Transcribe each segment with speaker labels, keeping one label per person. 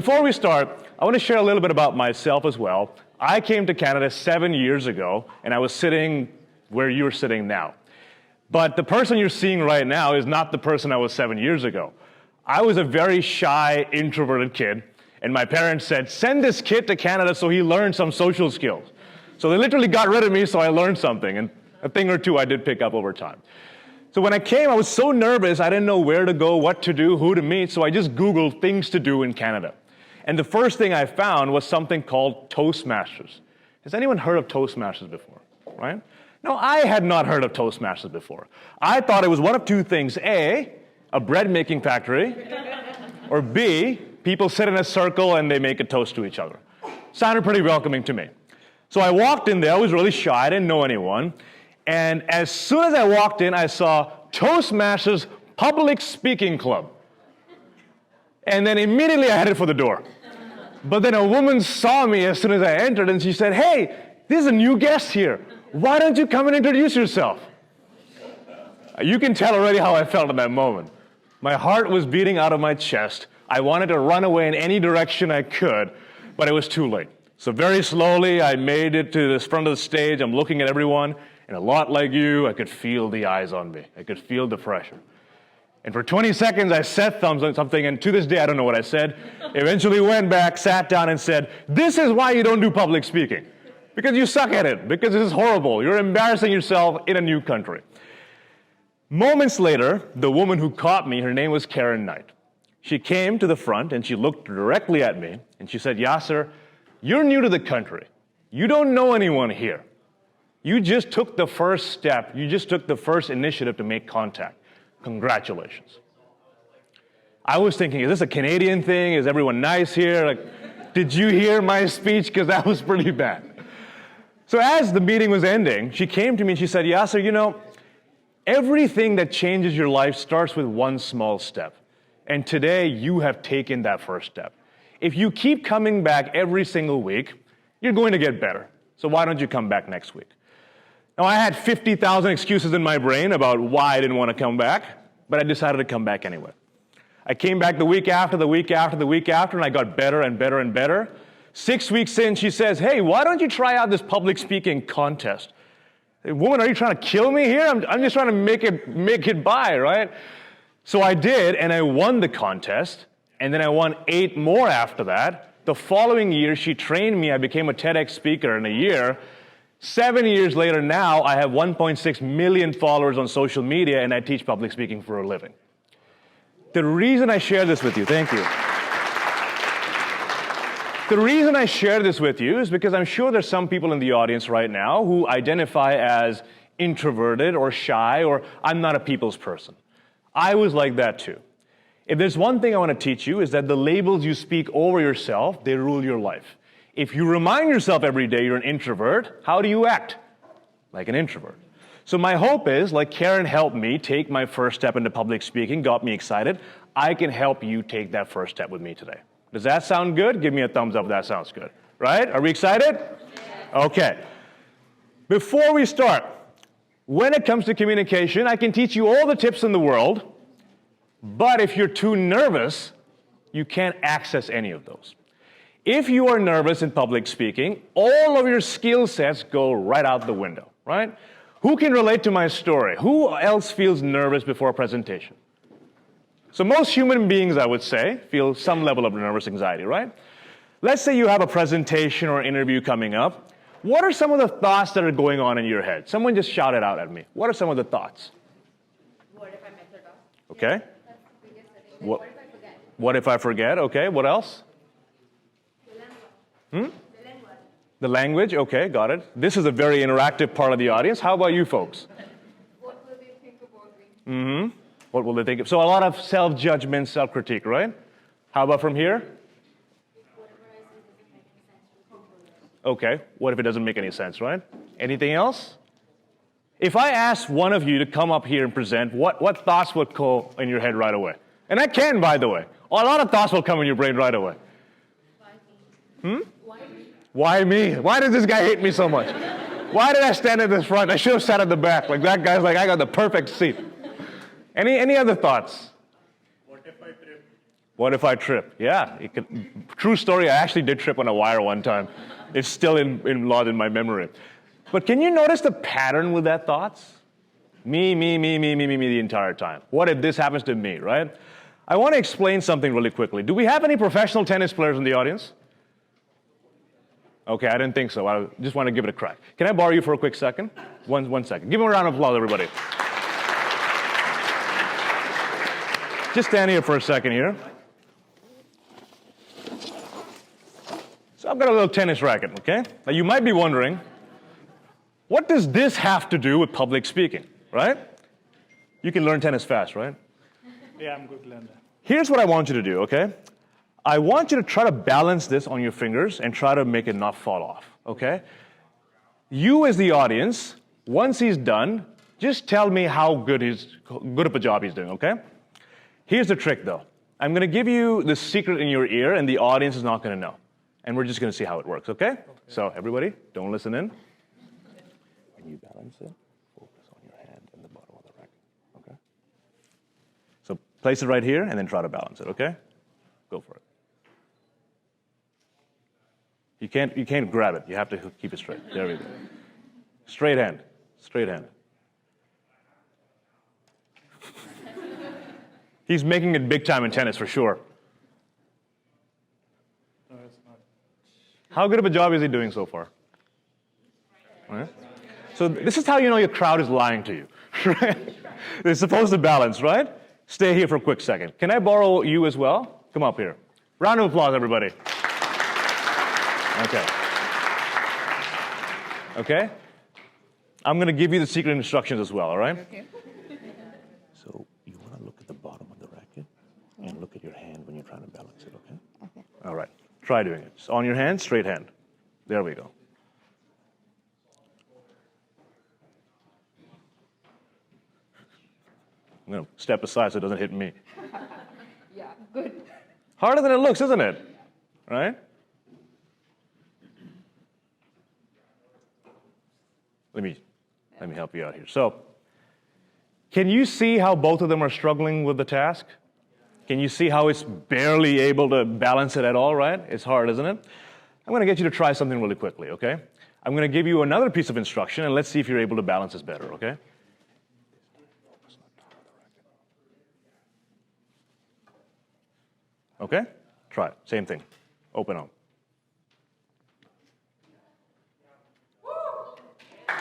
Speaker 1: Before we start, I want to share a little bit about myself as well. I came to Canada 7 years ago, and I was sitting where you're sitting now. But the person you're seeing right now is not the person I was 7 years ago. I was a very shy, introverted kid, and my parents said, send this kid to Canada so he learns some social skills. So they literally got rid of me so I learned something, and a thing or two I did pick up over time. So when I came, I was so nervous, I didn't know where to go, what to do, who to meet, so I just Googled things to do in Canada. And the first thing I found was something called Toastmasters. Has anyone heard of Toastmasters before, right? No, I had not heard of Toastmasters before. I thought it was one of two things. A bread-making factory, or B, people sit in a circle and they make a toast to each other. Sounded pretty welcoming to me. So I walked in there, I was really shy, I didn't know anyone. And as soon as I walked in, I saw Toastmasters Public Speaking Club. And then immediately I headed for the door. But then a woman saw me as soon as I entered and she said, hey, there's a new guest here. Why don't you come and introduce yourself? You can tell already how I felt in that moment. My heart was beating out of my chest. I wanted to run away in any direction I could, but it was too late. So very slowly, I made it to this front of the stage. I'm looking at everyone, and a lot like you, I could feel the eyes on me. I could feel the pressure. And for 20 seconds, I said something, and to this day, I don't know what I said. Eventually went back, sat down, and said, this is why you don't do public speaking. Because you suck at it, because this is horrible. You're embarrassing yourself in a new country. Moments later, the woman who caught me, her name was Karen Knight. She came to the front, and she looked directly at me, and she said, Yasser, you're new to the country. You don't know anyone here. You just took the first step. You just took the first initiative to make contact. Congratulations. I was thinking, is this a Canadian thing? Is everyone nice here? Like, did you hear my speech? Because that was pretty bad. So as the meeting was ending, she came to me and she said, Yasser, you know, everything that changes your life starts with one small step. And today, you have taken that first step. If you keep coming back every single week, you're going to get better. So why don't you come back next week? Now, I had 50,000 excuses in my brain about why I didn't want to come back, but I decided to come back anyway. I came back the week after, the week after, the week after, and I got better and better and better. 6 weeks in, she says, hey, why don't you try out this public speaking contest? Hey, woman, are you trying to kill me here? I'm just trying to make it by, right? So I did, and I won the contest, and then I won 8 more after that. The following year, she trained me. I became a TEDx speaker in a year. 7 years later now, I have 1.6 million followers on social media, and I teach public speaking for a living. The reason I share this with you, thank you. The reason I share this with you is because I'm sure there's some people in the audience right now who identify as introverted or shy, or I'm not a people's person. I was like that too. If there's one thing I want to teach you is that the labels you speak over yourself, they rule your life. If you remind yourself every day you're an introvert, how do you act? Like an introvert. So my hope is, like Karen helped me take my first step into public speaking, got me excited, I can help you take that first step with me today. Does that sound good? Give me a thumbs up if that sounds good. Right? Are we excited? Okay. Before we start, when it comes to communication, I can teach you all the tips in the world, but if you're too nervous, you can't access any of those. If you are nervous in public speaking, all of your skill sets go right out the window, right? Who can relate to my story? Who else feels nervous before a presentation? So most human beings, I would say, feel some level of nervous anxiety, right? Let's say you have a presentation or interview coming up. What are some of the thoughts that are going on in your head? Someone just shout it out at me. What are some of the thoughts?
Speaker 2: What if I mess it up?
Speaker 1: Okay.
Speaker 2: That's the biggest setting.
Speaker 1: What
Speaker 2: What if I forget?
Speaker 1: What if I forget? Okay. What else?
Speaker 2: The language. The language.
Speaker 1: The language. Okay, got it. This is a very interactive part of the audience. How about you folks?
Speaker 2: What will they think about me?
Speaker 1: What will they think of? So a lot of self-judgment, self-critique, right? How about from here?
Speaker 2: Whatever I say doesn't make any sense to people.
Speaker 1: Okay. What if it doesn't make any sense, right? Anything else? If I asked one of you to come up here and present, what thoughts would go in your head right away? And I can, by the way. A lot of thoughts will come in your brain right away.
Speaker 2: Why me? Why me?
Speaker 1: Why me? Why does this guy hate me so much? Why did I stand at the front? I should have sat at the back. Like that guy's like, I got the perfect seat. Any other thoughts?
Speaker 3: What if I trip?
Speaker 1: What if I trip? Yeah, true story, I actually did trip on a wire one time. It's still lodged in my memory. But can you notice the pattern with that thoughts? Me the entire time. What if this happens to me, right? I want to explain something really quickly. Do we have any professional tennis players in the audience? Okay, I didn't think so. I just want to give it a crack. Can I borrow you for a quick second? One second. Give them a round of applause, everybody. Just stand here for a second here. So I've got a little tennis racket, okay? Now you might be wondering, what does this have to do with public speaking, right? You can learn tennis fast, right?
Speaker 3: Yeah, I'm good to learn that.
Speaker 1: Here's what I want you to do, okay? I want you to try to balance this on your fingers and try to make it not fall off, okay? You as the audience, once he's done, just tell me how good of a job he's doing, okay? Here's the trick though. I'm gonna give you the secret in your ear and the audience is not gonna know. And we're just gonna see how it works, okay? So everybody, don't listen in. When you balance it, focus on your hand in the bottom of the racket, okay? So place it right here and then try to balance it, okay? Go for it. You can't grab it. You have to keep it straight. There we go. Straight hand. Straight hand. He's making it big time in tennis for sure.
Speaker 3: No, it's not.
Speaker 1: How good of a job is he doing so far? All right. So this is how you know your crowd is lying to you. Right? They're supposed to balance, right? Stay here for a quick second. Can I borrow you as well? Come up here. Round of applause, everybody. Okay. Okay? I'm going to give you the secret instructions as well, all right?
Speaker 4: Okay.
Speaker 1: So you want to look at the bottom of the racket and look at your hand when you're trying to balance it, okay?
Speaker 4: Okay.
Speaker 1: All right. Try doing it. So on your hand, straight hand. There we go. I'm going to step aside so it doesn't hit me.
Speaker 4: Yeah, good.
Speaker 1: Harder than it looks, isn't it? Right? Let me help you out here. So, can you see how both of them are struggling with the task? Can you see how it's barely able to balance it at all, right? It's hard, isn't it? I'm going to get you to try something really quickly, okay? I'm going to give you another piece of instruction, and let's see if you're able to balance this better, okay? Okay? Try it. Same thing. Open arm.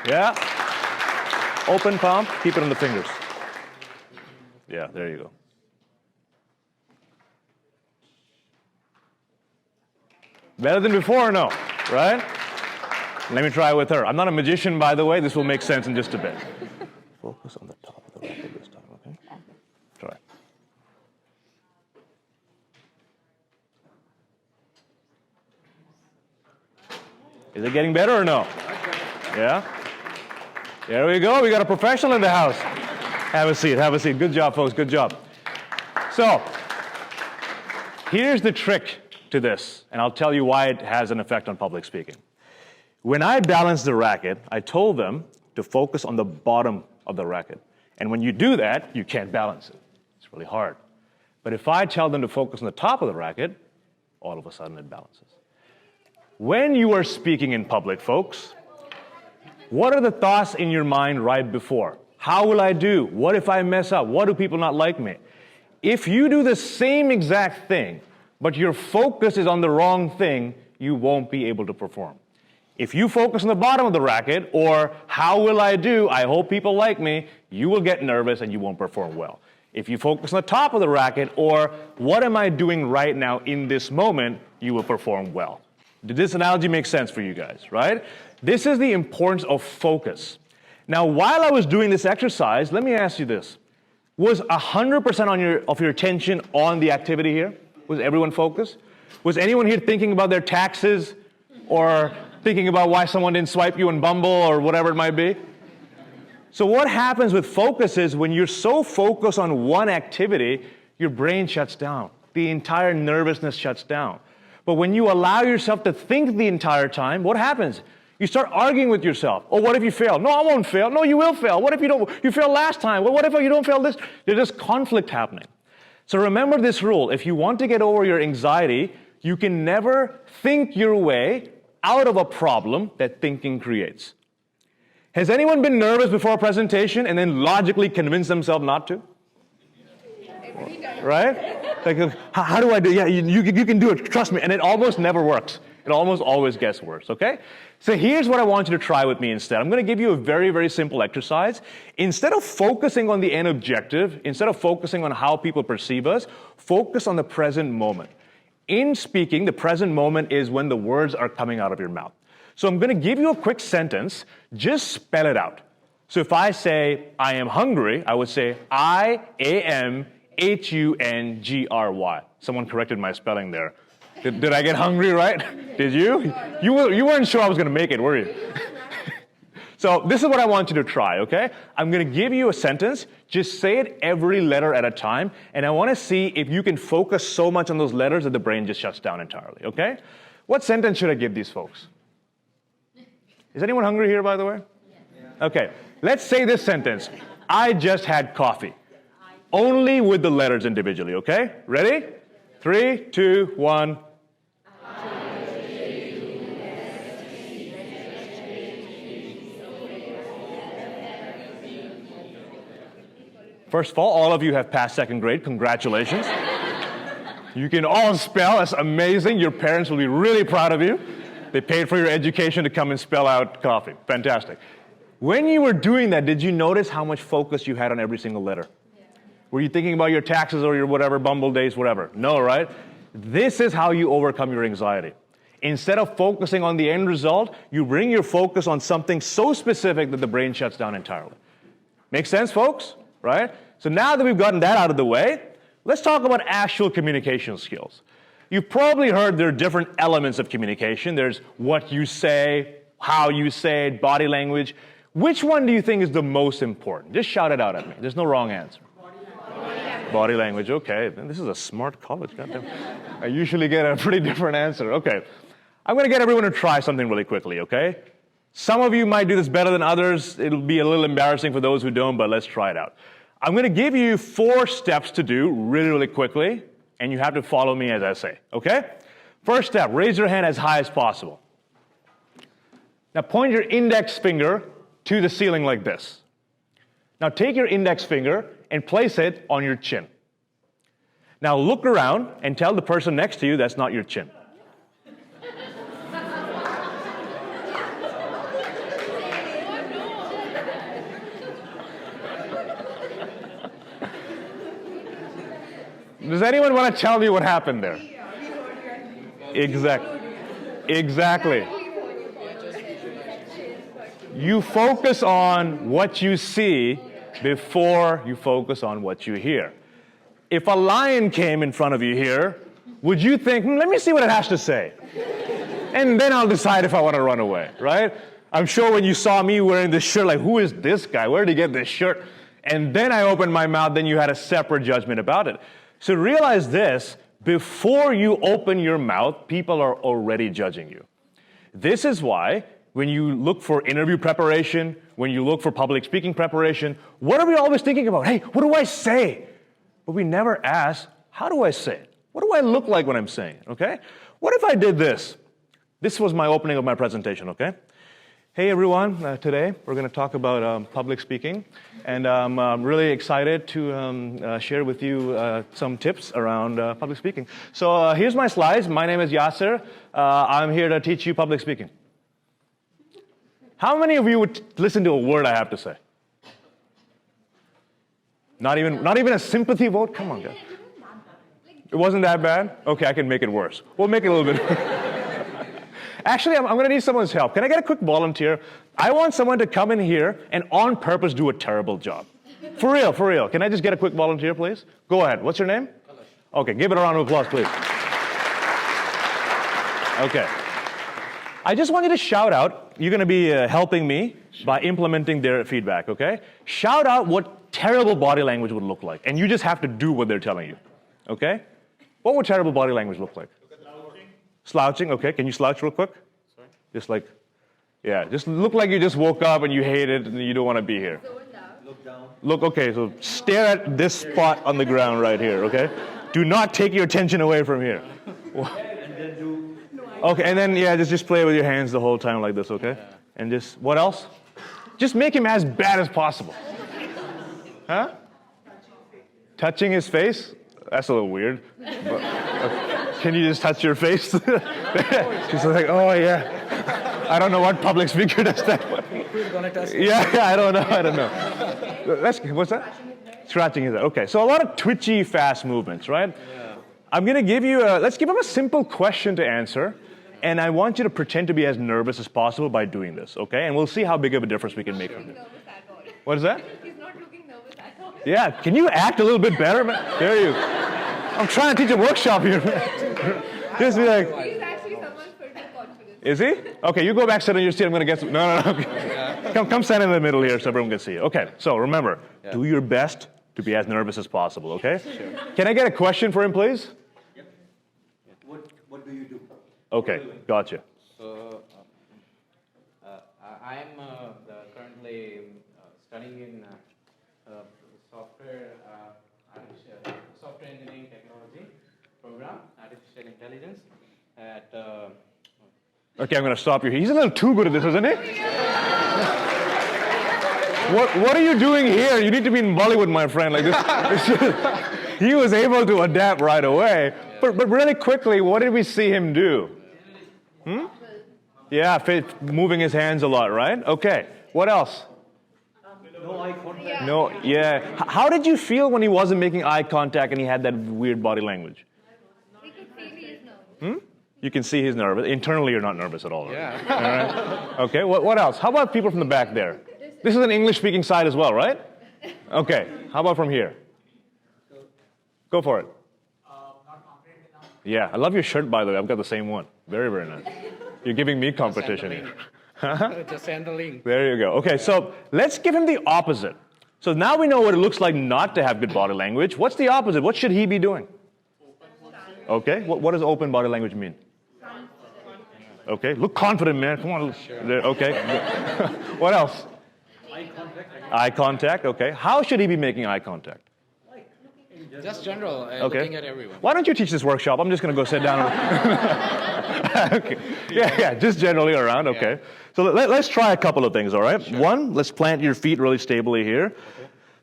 Speaker 1: Yeah. Open palm. Keep it on the fingers. Yeah, there you go. Better than before or no? Right? Let me try it with her. I'm not a magician, by the way. This will make sense in just a bit. Focus on the top of the racket this time, okay? Try. Is it getting better or no? Yeah? There we go. We got a professional in the house. Have a seat. Have a seat. Good job, folks. Good job. So, here's the trick to this, and I'll tell you why it has an effect on public speaking. When I balanced the racket, I told them to focus on the bottom of the racket. And when you do that, you can't balance it. It's really hard. But if I tell them to focus on the top of the racket, all of a sudden it balances. When you are speaking in public, folks, what are the thoughts in your mind right before? How will I do? What if I mess up? What do people not like me? If you do the same exact thing, but your focus is on the wrong thing, you won't be able to perform. If you focus on the bottom of the racket, or how will I do? I hope people like me, you will get nervous and you won't perform well. If you focus on the top of the racket, or what am I doing right now in this moment, you will perform well. Did this analogy make sense for you guys, right? This is the importance of focus. Now, while I was doing this exercise, let me ask you this. Was 100% of your attention on the activity here? Was everyone focused? Was anyone here thinking about their taxes or thinking about why someone didn't swipe you on Bumble or whatever it might be? So what happens with focus is when you're so focused on one activity, your brain shuts down. The entire nervousness shuts down. But when you allow yourself to think the entire time, what happens? You start arguing with yourself. Oh, what if you fail? No, I won't fail. No, you will fail. What if you failed last time? Well, what if you don't fail this? There's this conflict happening. So remember this rule. If you want to get over your anxiety, you can never think your way out of a problem that thinking creates. Has anyone been nervous before a presentation and then logically convinced themselves not to? Right? Like, how do I do? Yeah, you can do it. Trust me. And it almost never works. It almost always gets worse, okay? So here's what I want you to try with me instead. I'm going to give you a very, very simple exercise. Instead of focusing on the end objective, instead of focusing on how people perceive us, focus on the present moment. In speaking, the present moment is when the words are coming out of your mouth. So I'm going to give you a quick sentence. Just spell it out. So if I say, I am hungry, I would say, I-A-M-H-U-N-G-R-Y. Someone corrected my spelling there. Did I get hungry right? Did you? You weren't sure I was going to make it, were you? So this is what I want you to try, okay? I'm going to give you a sentence. Just say it every letter at a time. And I want to see if you can focus so much on those letters that the brain just shuts down entirely, okay? What sentence should I give these folks? Is anyone hungry here, by the way? Okay. Let's say this sentence. I just had coffee. Only with the letters individually, okay? Ready? 3, 2, 1. First of all of you have passed second grade. Congratulations. You can all spell. That's amazing. Your parents will be really proud of you. They paid for your education to come and spell out coffee. Fantastic. When you were doing that, did you notice how much focus you had on every single letter? Yeah. Were you thinking about your taxes or your whatever, Bumble days, whatever? No, right? This is how you overcome your anxiety. Instead of focusing on the end result, you bring your focus on something so specific that the brain shuts down entirely. Make sense, folks? Right? So now that we've gotten that out of the way, let's talk about actual communication skills. You've probably heard there are different elements of communication. There's what you say, how you say it, body language. Which one do you think is the most important? Just shout it out at me. There's no wrong answer. Body language, okay. This is a smart college, goddamn. I usually get a pretty different answer. Okay. I'm going to get everyone to try something really quickly, okay? Some of you might do this better than others. It'll be a little embarrassing for those who don't, but let's try it out. I'm going to give you 4 steps to do really, really quickly, and you have to follow me as I say, okay? First step, raise your hand as high as possible. Now point your index finger to the ceiling like this. Now take your index finger and place it on your chin. Now look around and tell the person next to you that's not your chin. Does anyone want to tell me what happened there? Exactly. You focus on what you see before you focus on what you hear. If a lion came in front of you here, would you think, let me see what it has to say? And then I'll decide if I want to run away, right? I'm sure when you saw me wearing this shirt, like, who is this guy? Where did he get this shirt? And then I opened my mouth, then you had a separate judgment about it. So realize this, before you open your mouth, people are already judging you. This is why when you look for interview preparation, when you look for public speaking preparation, what are we always thinking about? Hey, what do I say? But we never ask, how do I say it? What do I look like when I'm saying it, okay? What if I did this? This was my opening of my presentation, okay? Hey everyone, today we're going to talk about public speaking, and I'm really excited to share with you some tips around public speaking. So here's my slides. My name is Yasser. I'm here to teach you public speaking. How many of you would listen to a word I have to say? Not even a sympathy vote? Come on, guys. It wasn't that bad? Okay, I can make it worse. We'll make it a little bit Actually, I'm going to need someone's help. Can I get a quick volunteer? I want someone to come in here and on purpose do a terrible job. For real. Can I just get a quick volunteer, please? Go ahead. What's your name? Okay, give it a round of applause, please. Okay. I just want you to shout out. You're going to be helping me by implementing their feedback, okay? Shout out what terrible body language would look like. And you just have to do what they're telling you, okay? What would terrible body language look like? Slouching, okay. Can you slouch real quick? Sorry? Just like, yeah, just look like you just woke up and you hate it and you don't want to be here. Look, okay, so stare at this spot on the ground right here, okay? Do not take your attention away from here. Okay, and then, yeah, just play with your hands the whole time like this, okay? And just, what else? Just make him as bad as possible. Huh? Touching his face? That's a little weird. But, can you just touch your face? She's like, oh, yeah. I don't know what public speaker does that. Yeah, I don't know. What's that? Scratching his head. Okay, so a lot of twitchy, fast movements, right? Yeah. I'm going to give you let's give him a simple question to answer, and I want you to pretend to be as nervous as possible by doing this, okay? And we'll see how big of a difference we can make from it. What is that?
Speaker 2: He's not looking nervous at all.
Speaker 1: Yeah, can you act a little bit better, man? There you go. I'm trying to teach a workshop here. Just be like...
Speaker 2: He's actually someone's filled with confidence.
Speaker 1: Is he? Okay, you go back, sit on your seat. I'm going to get some... No. Okay. Come stand in the middle here so everyone can see you. Okay, so remember, do your best to be as nervous as possible, okay? Sure. Can I get a question for him, please?
Speaker 5: Yep. What do you do?
Speaker 1: Okay, gotcha.
Speaker 6: So, I am currently studying in software engineering technology program, artificial intelligence at.
Speaker 1: Okay, I'm going to stop you. He's a little too good at this, isn't he? What are you doing here? You need to be in Bollywood, my friend. Like this. He was able to adapt right away. But really quickly, what did we see him do? Yeah, moving his hands a lot, right? Okay. What else?
Speaker 5: No eye contact.
Speaker 1: No, yeah. How did you feel when he wasn't making eye contact and he had that weird body language?
Speaker 2: We could feel he is nervous.
Speaker 1: You can see he's nervous. Internally, you're not nervous at all. Right?
Speaker 6: Yeah.
Speaker 1: All right. Okay. What else? How about people from the back there? This is an English-speaking side as well, right? Okay. How about from here? Go for it.
Speaker 3: Not confident enough.
Speaker 1: Yeah. I love your shirt, by the way. I've got the same one. Very, very nice. You're giving me competition here.
Speaker 6: Just send the link.
Speaker 1: There you go. Okay, so let's give him the opposite. So now we know what it looks like not to have good body language. What's the opposite? What should he be doing? Okay, what does open body language mean? Okay, look confident, man. Come on. Sure. Okay. What else?
Speaker 5: Eye contact.
Speaker 1: Eye contact, okay. How should he be making eye contact?
Speaker 6: Just general,
Speaker 1: Okay.
Speaker 6: looking at everyone.
Speaker 1: Why don't you teach this workshop? I'm just going to go sit down. Okay. Yeah, just generally around, okay.
Speaker 6: Yeah.
Speaker 1: So let's try a couple of things, all right?
Speaker 6: Sure.
Speaker 1: One, let's plant your feet really stably here. Okay.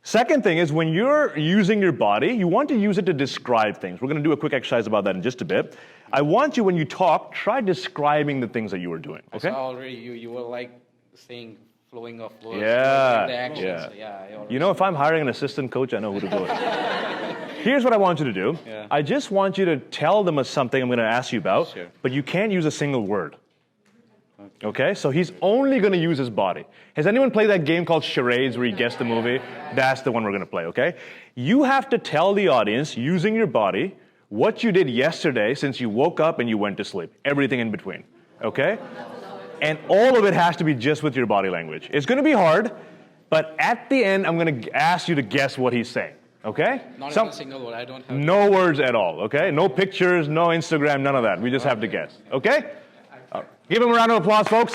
Speaker 1: Second thing is when you're using your body, you want to use it to describe things. We're going to do a quick exercise about that in just a bit. I want you, when you talk, try describing the things that you were doing, okay?
Speaker 6: I saw already you were like saying flowing of words.
Speaker 1: Yeah,
Speaker 6: The actions.
Speaker 1: yeah.
Speaker 6: So, yeah, I already
Speaker 1: You know, if I'm hiring an assistant coach, I know who to go with. Here's what I want you to do.
Speaker 6: Yeah.
Speaker 1: I just want you to tell them something I'm going to ask you about,
Speaker 6: Sure.
Speaker 1: but you can't use a single word. Okay? So he's only going to use his body. Has anyone played that game called charades where you guess the movie? That's the one we're going to play, okay? You have to tell the audience, using your body, what you did yesterday since you woke up and you went to sleep. Everything in between. Okay? And all of it has to be just with your body language. It's going to be hard, but at the end, I'm going to ask you to guess what he's saying. Okay?
Speaker 6: Not even a single word. I don't have.
Speaker 1: No words at all, okay? No pictures, no Instagram, none of that. We just have to guess, okay? Give him a round of applause, folks.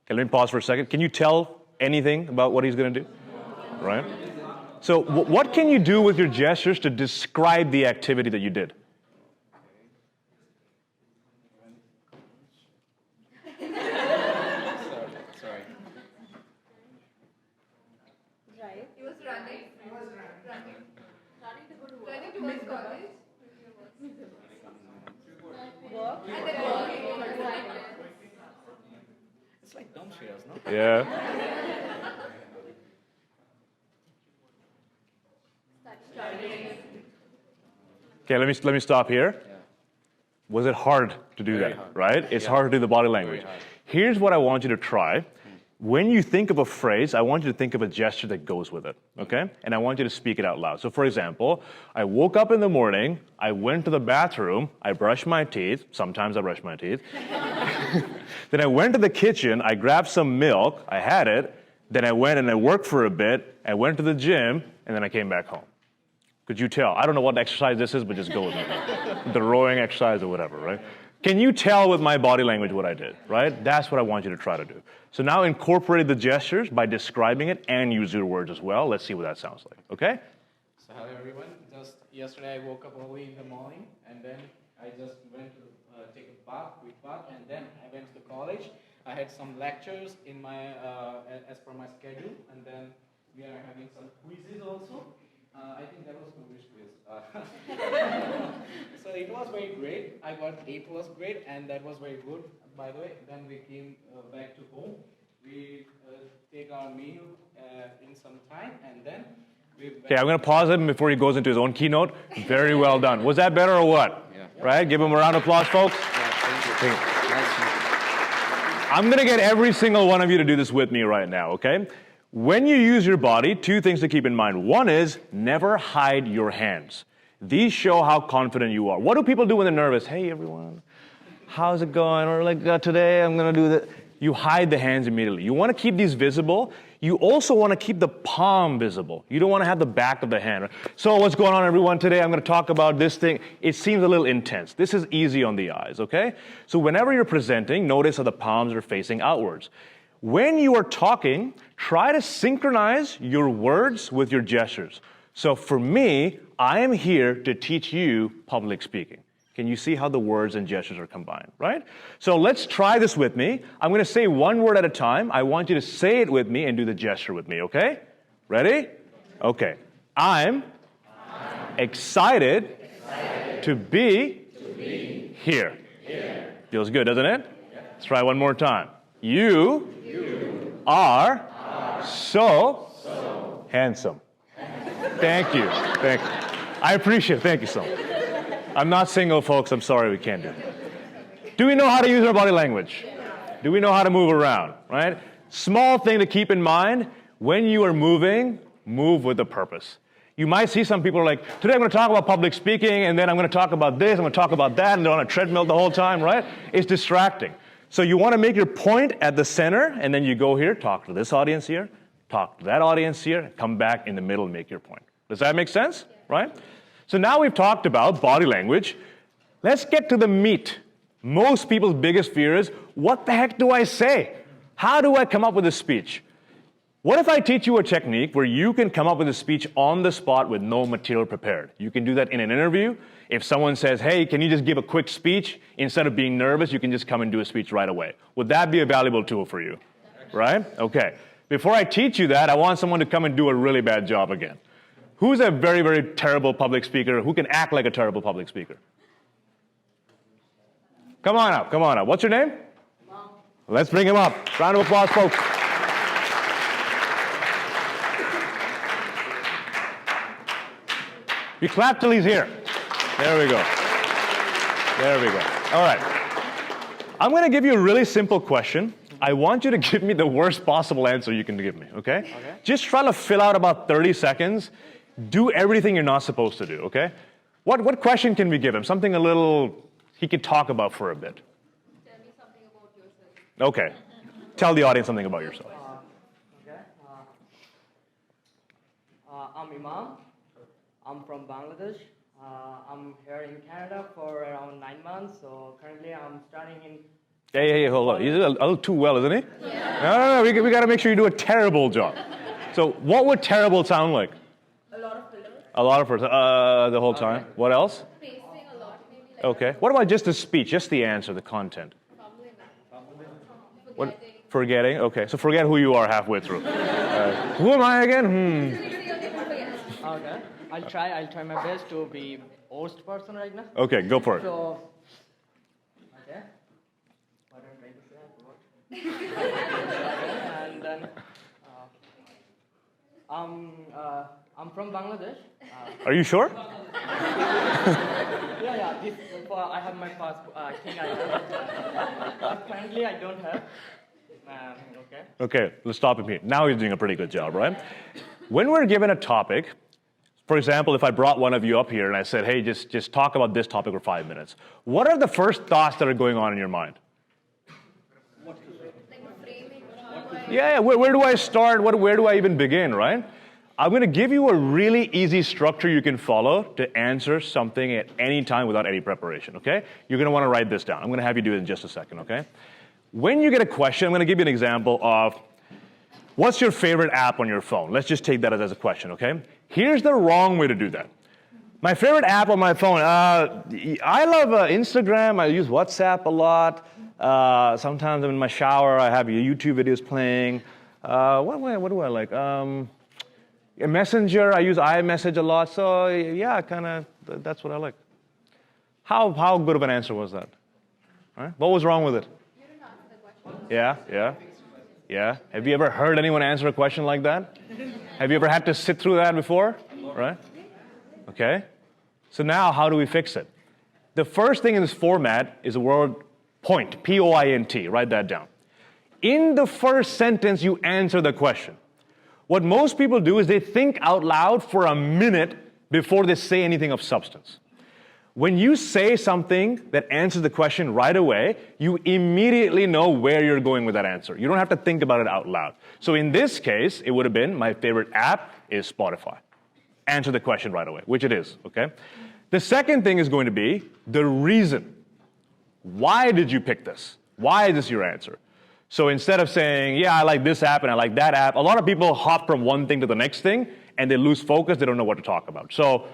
Speaker 1: Okay, let me pause for a second. Can you tell anything about what he's going to do? Right? So what can you do with your gestures to describe the activity that you did?
Speaker 6: Sorry.
Speaker 2: Right. He was running. Running to go to work. Running towards college. Work. And then walking.
Speaker 6: It's like dumb shares, no?
Speaker 1: Yeah. Okay, let me stop here.
Speaker 6: Yeah.
Speaker 1: Was it hard to do
Speaker 6: Very
Speaker 1: that?
Speaker 6: hard.
Speaker 1: Right? It's
Speaker 6: Yeah.
Speaker 1: hard to do the body language.
Speaker 6: hard.
Speaker 1: Here's what I want you to try. When you think of a phrase, I want you to think of a gesture that goes with it, okay? And I want you to speak it out loud. So for example, I woke up in the morning, I went to the bathroom, I brushed my teeth, sometimes I brush my teeth. Then I went to the kitchen, I grabbed some milk, I had it, then I went and I worked for a bit, I went to the gym, and then I came back home. Could you tell? I don't know what exercise this is, but just go with me. The rowing exercise or whatever, right? Can you tell with my body language what I did, right? That's what I want you to try to do. So now incorporate the gestures by describing it and use your words as well. Let's see what that sounds like, okay?
Speaker 6: So hello everyone. Just yesterday I woke up early in the morning and then I just went to take a quick bath, and then I went to college. I had some lectures in my as per my schedule, and then we are having some quizzes also. I think that was English quiz. So it was very great. I got A+ grade, and that was very good. By the way, then we came back to home. We take our meal in some time, and then we.
Speaker 1: Okay, I'm going to pause him before he goes into his own keynote. Very well done. Was that better or what?
Speaker 6: Yeah.
Speaker 1: Right? Give him a round of applause, folks.
Speaker 6: Yeah, thank you.
Speaker 1: I'm going to get every single one of you to do this with me right now, okay? When you use your body, two things to keep in mind. One is never hide your hands. These show how confident you are. What do people do when they're nervous? Hey, everyone, how's it going? Or like, today I'm going to do that. You hide the hands immediately. You want to keep these visible. You also want to keep the palm visible. You don't want to have the back of the hand. So what's going on, everyone? Today I'm going to talk about this thing. It seems a little intense. This is easy on the eyes, okay? So whenever you're presenting, notice how the palms are facing outwards. When you are talking, try to synchronize your words with your gestures. So for me, I am here to teach you public speaking. Can you see how the words and gestures are combined, right? So let's try this with me. I'm going to say one word at a time. I want you to say it with me and do the gesture with me, okay? Ready? Okay. I'm excited to be here. Feels good, doesn't it? Let's try one more time. You are so handsome. Thank you. Thank you. I appreciate it. Thank you so much. I'm not single, folks. I'm sorry we can't do it. Do we know how to use our body language? Do we know how to move around, right? Small thing to keep in mind, when you are moving, move with a purpose. You might see some people are like, today I'm going to talk about public speaking, and then I'm going to talk about this, I'm going to talk about that, and they're on a treadmill the whole time, right? It's distracting. So you want to make your point at the center, and then you go here, talk to this audience here, talk to that audience here, come back in the middle and make your point. Does that make sense? Right? So now we've talked about body language. Let's get to the meat. Most people's biggest fear is, what the heck do I say? How do I come up with a speech? What if I teach you a technique where you can come up with a speech on the spot with no material prepared? You can do that in an interview. If someone says, hey, can you just give a quick speech? Instead of being nervous, you can just come and do a speech right away. Would that be a valuable tool for you? Right? Okay. Before I teach you that, I want someone to come and do a really bad job again. Who's a very, very terrible public speaker? Who can act like a terrible public speaker? Come on up, come on up. What's your name?
Speaker 2: Mom.
Speaker 1: Let's bring him up. Round of applause, folks. We clap till he's here. There we go. There we go. All right. I'm going to give you a really simple question. I want you to give me the worst possible answer you can give me, okay? Just try to fill out about 30 seconds. Do everything you're not supposed to do, okay? What question can we give him? Something a little he could talk about for a bit.
Speaker 2: Tell me something about yourself.
Speaker 1: Okay. Tell the audience something about yourself.
Speaker 7: I'm Imam. I'm from Bangladesh. I'm here in Canada for around 9 months. So currently I'm studying in.
Speaker 1: Hey, hold on. He's a little too well, isn't he? Yeah. No. We got to make sure you do a terrible job. So what would terrible sound like?
Speaker 2: A lot of fillers.
Speaker 1: A lot of the whole time. What else?
Speaker 2: Pacing a lot, maybe like
Speaker 1: Okay. What about just the speech, just the answer, the content?
Speaker 2: fumbling.
Speaker 1: What? Forgetting? Okay. So forget who you are halfway through. Who am I again?
Speaker 7: Okay. I'll try my best to be host person right now.
Speaker 1: Okay, go for it.
Speaker 7: So. Okay. What am I trying to say? And then. I'm from Bangladesh.
Speaker 1: Are you sure?
Speaker 7: Yeah. I have my passport. I think I have. But currently, I don't have. Okay.
Speaker 1: Okay, let's stop him here. Now he's doing a pretty good job, right? When we're given a topic, for example, if I brought one of you up here and I said, hey, just talk about this topic for 5 minutes, what are the first thoughts that are going on in your mind?
Speaker 2: Like framing.
Speaker 1: Yeah, where do I start? Where do I even begin, right? I'm going to give you a really easy structure you can follow to answer something at any time without any preparation, okay? You're going to want to write this down. I'm going to have you do it in just a second, okay? When you get a question, I'm going to give you an example of what's your favorite app on your phone? Let's just take that as a question, okay? Here's the wrong way to do that. My favorite app on my phone, I love Instagram. I use WhatsApp a lot. Sometimes I'm in my shower. I have YouTube videos playing. What do I like? Messenger, I use iMessage a lot. So yeah, kind of, that's what I like. How good of an answer was that? Right? What was wrong with it?
Speaker 2: You didn't answer the question.
Speaker 1: Yeah. Have you ever heard anyone answer a question like that? Have you ever had to sit through that before? Right? Okay. So now, how do we fix it? The first thing in this format is the word point, P-O-I-N-T. Write that down. In the first sentence, you answer the question. What most people do is they think out loud for a minute before they say anything of substance. When you say something that answers the question right away, you immediately know where you're going with that answer. You don't have to think about it out loud. So in this case, it would have been, my favorite app is Spotify. Answer the question right away, which it is, okay? The second thing is going to be the reason. Why did you pick this? Why is this your answer? So instead of saying, yeah, I like this app and I like that app, a lot of people hop from one thing to the next thing and they lose focus, they don't know what to talk about. So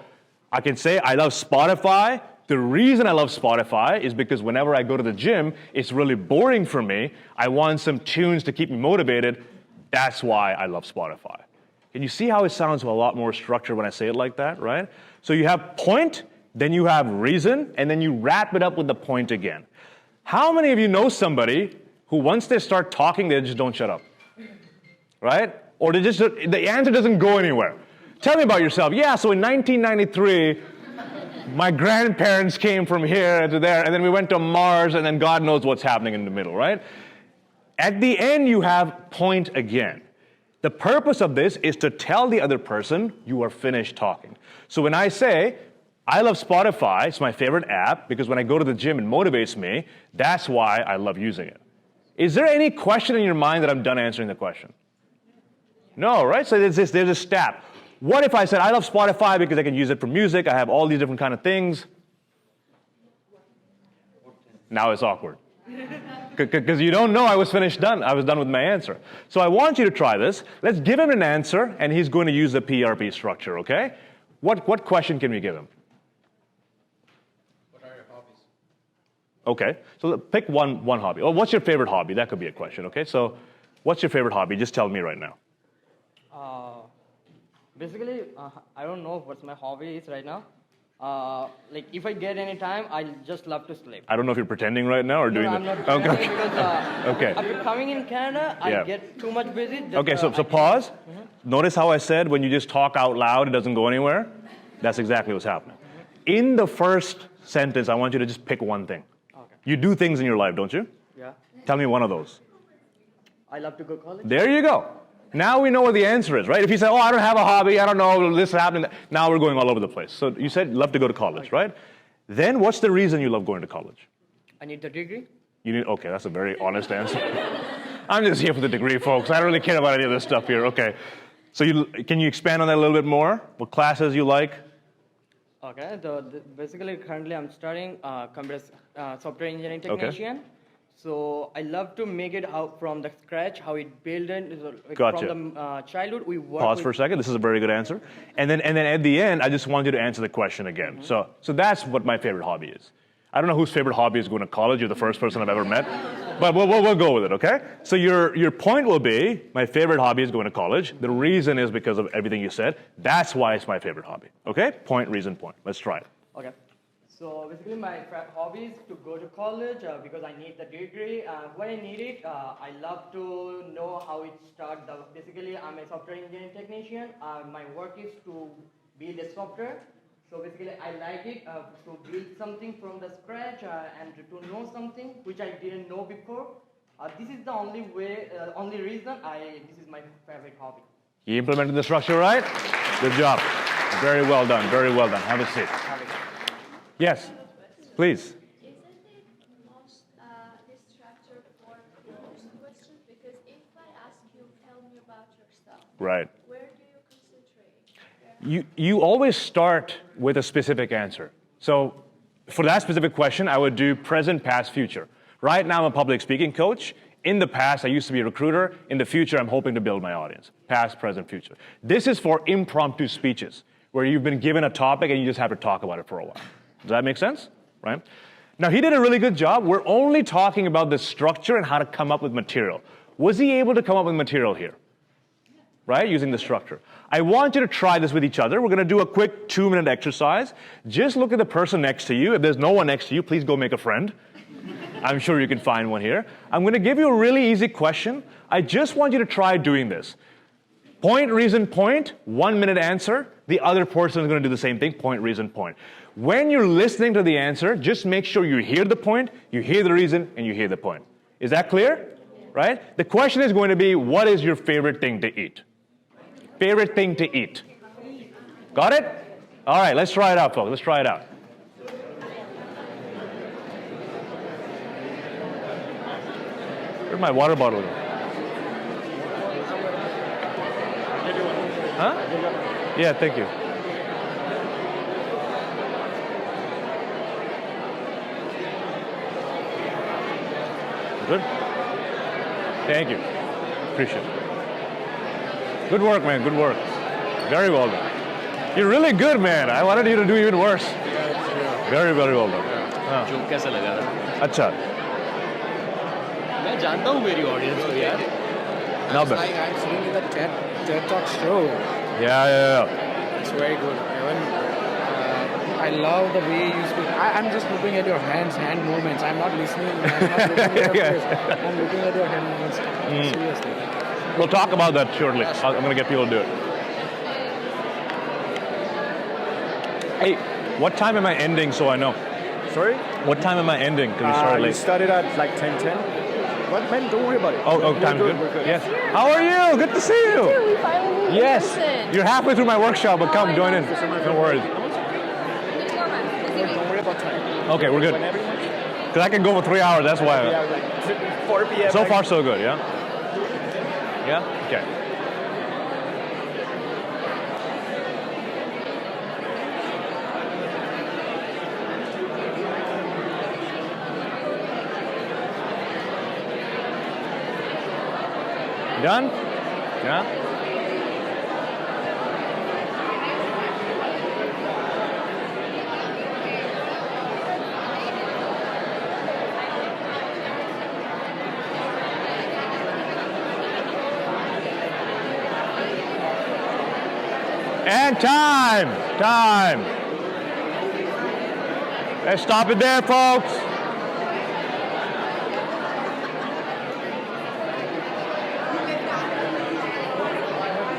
Speaker 1: I can say I love Spotify. The reason I love Spotify is because whenever I go to the gym, it's really boring for me. I want some tunes to keep me motivated. That's why I love Spotify. Can you see how it sounds a lot more structured when I say it like that, right? So you have point, then you have reason, and then you wrap it up with the point again. How many of you know somebody who once they start talking, they just don't shut up? Right? Or the answer doesn't go anywhere. Tell me about yourself. Yeah, so in 1993, my grandparents came from here to there, and then we went to Mars, and then God knows what's happening in the middle, right? At the end, you have point again. The purpose of this is to tell the other person you are finished talking. So when I say, I love Spotify, it's my favorite app, because when I go to the gym, it motivates me, that's why I love using it. Is there any question in your mind that I'm done answering the question? No, right? So there's a step. What if I said, I love Spotify because I can use it for music, I have all these different kind of things. Now it's awkward. Because you don't know I was done. I was done with my answer. So I want you to try this. Let's give him an answer, and he's going to use the PRP structure, okay? What question can we give him?
Speaker 6: What are your hobbies?
Speaker 1: Okay, so pick one hobby. Or what's your favorite hobby? That could be a question, okay? So what's your favorite hobby? Just tell me right now.
Speaker 7: Basically, I don't know what my hobby is right now. Like if I get any time, I just love to sleep.
Speaker 1: I don't know if you're pretending right now or doing
Speaker 7: I'm
Speaker 1: that.
Speaker 7: not pretending because
Speaker 1: Okay.
Speaker 7: after coming in Canada,
Speaker 1: Yeah.
Speaker 7: I get too much busy.
Speaker 1: Okay, so pause. Notice how I said when you just talk out loud, it doesn't go anywhere? That's exactly what's happening. In the first sentence, I want you to just pick one thing.
Speaker 7: Okay.
Speaker 1: You do things in your life, don't you?
Speaker 7: Yeah.
Speaker 1: Tell me one of those.
Speaker 7: I love to go to college.
Speaker 1: There you go. Now we know what the answer is, right? If you say, oh, I don't have a hobby, I don't know, this is happening, now we're going all over the place. So you said you love to go to college, right? Then what's the reason you love going to college?
Speaker 7: I need the degree.
Speaker 1: Okay, that's a very honest answer. I'm just here for the degree, folks. I don't really care about any of this stuff here. Okay. So can you expand on that a little bit more? What classes you like?
Speaker 7: Okay. Basically, currently I'm studying computer software engineering technician. Okay. So I love to make it out from the scratch, how it built it.
Speaker 1: Gotcha.
Speaker 7: From the childhood, we work.
Speaker 1: Pause for a second. This is a very good answer. And then at the end, I just want you to answer the question again. So that's what my favorite hobby is. I don't know whose favorite hobby is going to college. You're the first person I've ever met. But we'll go with it, okay? So your point will be, my favorite hobby is going to college. The reason is because of everything you said. That's why it's my favorite hobby. Okay? Point, reason, point. Let's try it.
Speaker 7: Okay. So basically my hobby is to go to college because I need the degree. When I need it, I love to know how it starts. Basically, I'm a software engineering technician. My work is to build a software. So basically, I like it to build something from the scratch and to know something which I didn't know before. This is the only reason this is my favorite hobby.
Speaker 1: You implemented the structure right? Good job. Very well done. Very well done. Have a seat. Yes, please.
Speaker 2: Isn't it most this structure for closed questions? Because if I ask you, tell me about yourself.
Speaker 1: Right.
Speaker 2: Where do you concentrate?
Speaker 1: you always start with a specific answer. So for that specific question, I would do present, past, future. Right now, I'm a public speaking coach. In the past, I used to be a recruiter. In the future, I'm hoping to build my audience. Past, present, future. This is for impromptu speeches, where you've been given a topic and you just have to talk about it for a while. Does that make sense? Right? Now, he did a really good job. We're only talking about the structure and how to come up with material. Was he able to come up with material here? Right? Using the structure. I want you to try this with each other. We're going to do a quick 2-minute exercise. Just look at the person next to you. If there's no one next to you, please go make a friend. I'm sure you can find one here. I'm going to give you a really easy question. I just want you to try doing this. Point, reason, point, 1-minute answer. The other person is going to do the same thing, point, reason, point. When you're listening to the answer, just make sure you hear the point, you hear the reason, and you hear the point. Is that clear? Right? The question is going to be, what is your favorite thing to eat? Favorite thing to eat. Got it? All right, let's try it out, folks. Let's try it out. Where's my water bottle go? Huh? Yeah, thank you. Good? Thank you. Appreciate it. Good work, man. Good work. Very well done. You're really good, man. I wanted you to do even worse. Very, very well done.
Speaker 8: Joke कैसा लगा?
Speaker 1: अच्छा.
Speaker 8: मैं जानता हूँ मेरी audience को यार.
Speaker 1: Not bad.
Speaker 6: Like I'm seeing in the TED Talk show.
Speaker 1: Yeah.
Speaker 6: It's very good. I love the way you speak. I'm just looking at your hand movements. I'm not listening. I'm not looking at your face. I'm looking at your hand movements. Seriously.
Speaker 1: We'll talk about that shortly. I'm going to get people to do it. Hey, what time am I ending so I know?
Speaker 9: Sorry?
Speaker 1: What time am I ending? Because we started
Speaker 9: We
Speaker 1: late.
Speaker 9: started at like 10:10. But man, don't worry about it.
Speaker 1: Oh, time's good?
Speaker 9: We're good.
Speaker 1: Yes. How are you? Good to see you.
Speaker 2: Dude, we finally meet
Speaker 1: Yes.
Speaker 2: in person.
Speaker 1: You're halfway through my workshop, but come,
Speaker 2: I
Speaker 1: join
Speaker 2: know.
Speaker 1: in. No worries.
Speaker 9: Don't worry about time.
Speaker 1: Okay, we're good.
Speaker 9: Whenever you want.
Speaker 1: Because I can go for 3 hours, that's why.
Speaker 9: Yeah, like 4 p.m.
Speaker 1: So
Speaker 9: like-
Speaker 1: far, so good, yeah? Yeah? Okay. Done? Yeah? And time. Let's stop it there, folks.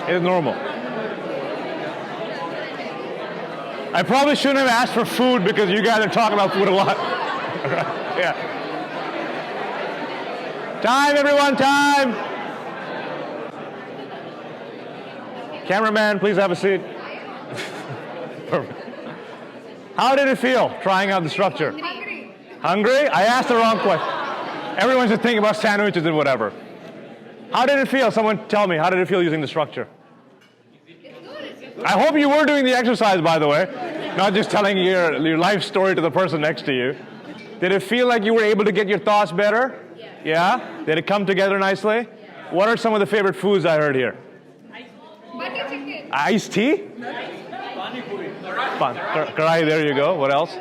Speaker 1: It's normal. I probably shouldn't have asked for food because you guys are talking about food a lot. Yeah. Time, everyone, time. Cameraman, please have a seat. Perfect. How did it feel trying out the structure? Hungry? I asked the wrong question. Everyone's just thinking about sandwiches and whatever. How did it feel? Someone tell me, how did it feel using the structure? I hope you were doing the exercise, by the way, not just telling your life story to the person next to you. Did it feel like you were able to get your thoughts better? Yeah? Did it come together nicely? What are some of the favorite foods I heard here?
Speaker 2: Butter chicken.
Speaker 1: Iced tea? Karai, there you go. What else?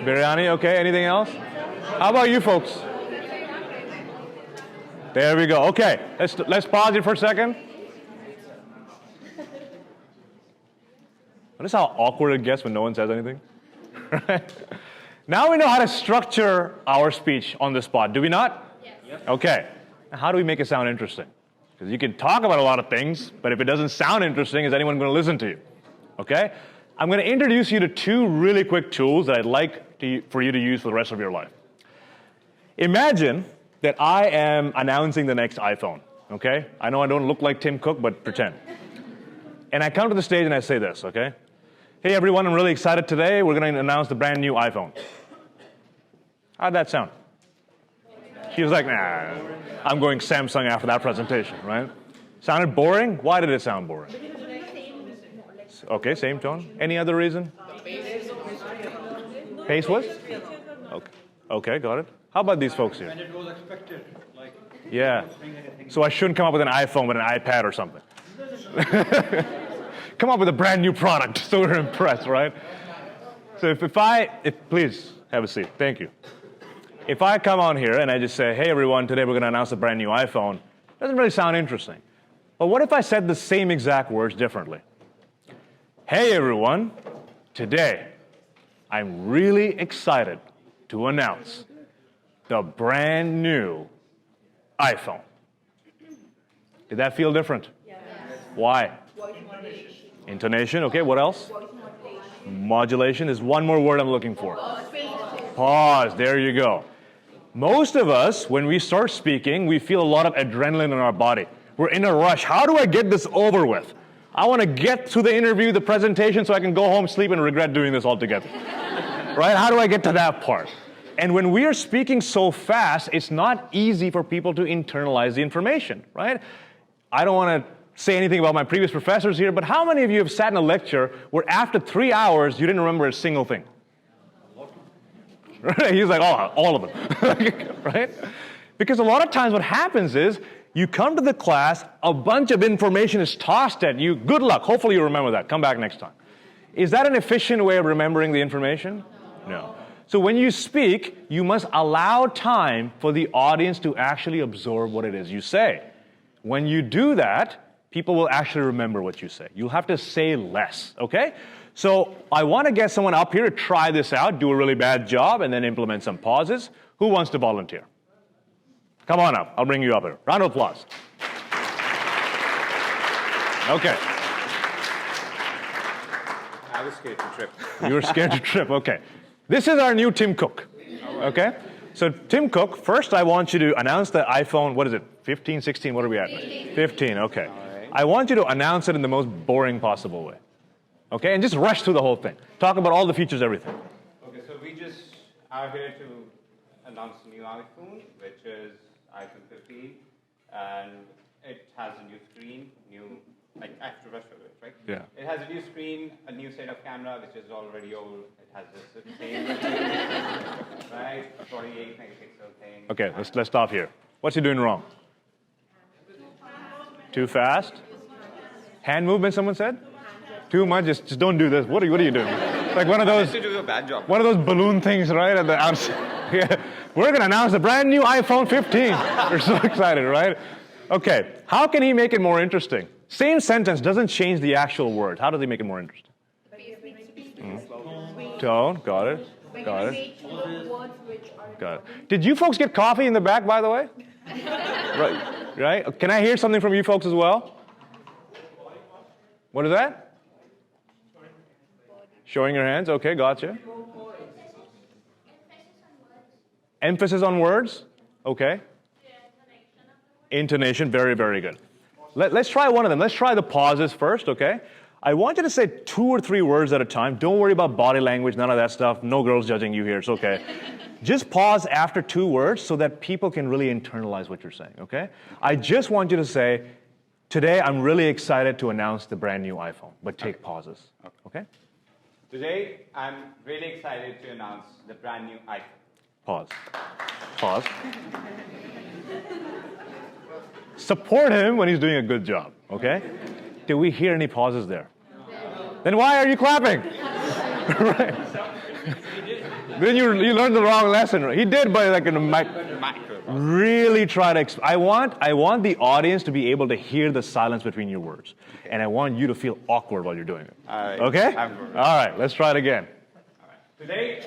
Speaker 1: Biryani, okay. Anything else? How about you folks? There we go. Okay, let's pause it for a second. Notice how awkward it gets when no one says anything? Now we know how to structure our speech on the spot, do we not? Yes. Okay. Now how do we make it sound interesting? Because you can talk about a lot of things, but if it doesn't sound interesting, is anyone going to listen to you? Okay? I'm going to introduce you to 2 really quick tools that I'd like for you to use for the rest of your life. Imagine that I am announcing the next iPhone, okay? I know I don't look like Tim Cook, but pretend. And I come to the stage and I say this, okay? Hey everyone, I'm really excited today. We're going to announce the brand new iPhone. How'd that sound? She was like, nah, I'm going Samsung after that presentation, right? Sounded boring? Why did it sound boring? Okay, same tone. Any other reason? Pace was? Okay. Okay, got it. How about these folks here?
Speaker 5: And it was expected, like,
Speaker 1: Yeah. So I shouldn't come up with an iPhone, but an iPad or something. Come up with a brand new product, so we're impressed, right? So please have a seat. Thank you. If I come on here and I just say, hey everyone, today we're going to announce a brand new iPhone, it doesn't really sound interesting. But what if I said the same exact words differently? Hey everyone, today I'm really excited to announce the brand new iPhone. Did that feel different? Yes. Why? Intonation. Okay, what else? Modulation is one more word I'm looking for. Pause. There you go. Most of us, when we start speaking, we feel a lot of adrenaline in our body. We're in a rush. How do I get this over with? I want to get to the interview, the presentation, so I can go home, sleep, and regret doing this altogether. Right? How do I get to that part? And when we are speaking so fast, it's not easy for people to internalize the information, right? I don't want to say anything about my previous professors here, but how many of you have sat in a lecture where after 3 hours, you didn't remember a single thing? Right? He's like, oh, all of them, right? Because a lot of times what happens is you come to the class, a bunch of information is tossed at you. Good luck. Hopefully you remember that. Come back next time. Is that an efficient way of remembering the information? No. So when you speak, you must allow time for the audience to actually absorb what it is you say. When you do that, people will actually remember what you say. You'll have to say less, okay? So I want to get someone up here to try this out, do a really bad job, and then implement some pauses. Who wants to volunteer? Come on up. I'll bring you up here. Round of applause. Okay.
Speaker 10: I was scared to trip.
Speaker 1: You were scared to trip, okay. This is our new Tim Cook, okay? So Tim Cook, first I want you to announce the iPhone, what is it, 15, 16, what are we at? 15, okay.
Speaker 10: Right.
Speaker 1: I want you to announce it in the most boring possible way, okay? And just rush through the whole thing. Talk about all the features, everything.
Speaker 10: Okay, so we just are here to announce the new iPhone, which is iPhone 15, and it has a new screen, like after rush of it, right?
Speaker 1: Yeah.
Speaker 10: It has a new screen, a new set of camera, which is already old. It has this same, right? 48 megapixel thing.
Speaker 1: Okay, let's stop here. What's he doing wrong? Too fast? Hand movement, someone said? Too much? Just don't do this. What are you doing? Like one of those.
Speaker 10: To do a bad job.
Speaker 1: One of those balloon things, right? At the outside. Yeah. We're going to announce the brand new iPhone 15. We're so excited, right? Okay. How can he make it more interesting? Same sentence doesn't change the actual word. How does he make it more interesting? Tone. Got it. Got it. Got it. Did you folks get coffee in the back, by the way? Right? Can I hear something from you folks as well? What is that? Showing your hands. Okay, gotcha. Emphasis on words. Okay. Intonation. Very, very good. Let's try one of them. Let's try the pauses first, okay? I want you to say 2 or 3 words at a time. Don't worry about body language, none of that stuff. No girls judging you here, it's okay. Just pause after 2 words so that people can really internalize what you're saying, okay? I just want you to say, today I'm really excited to announce the brand new iPhone, but take pauses, okay?
Speaker 10: Today, I'm really excited to announce the brand new iPhone.
Speaker 1: Pause. Pause. Support him when he's doing a good job, okay? Did we hear any pauses there? No. Then why are you clapping? Right. Then you learned the wrong lesson. He did, but like in a really try to. I want the audience to be able to hear the silence between your words, and I want you to feel awkward while you're doing it.
Speaker 10: All right.
Speaker 1: Okay? All right. Let's try it again.
Speaker 10: All right. Today,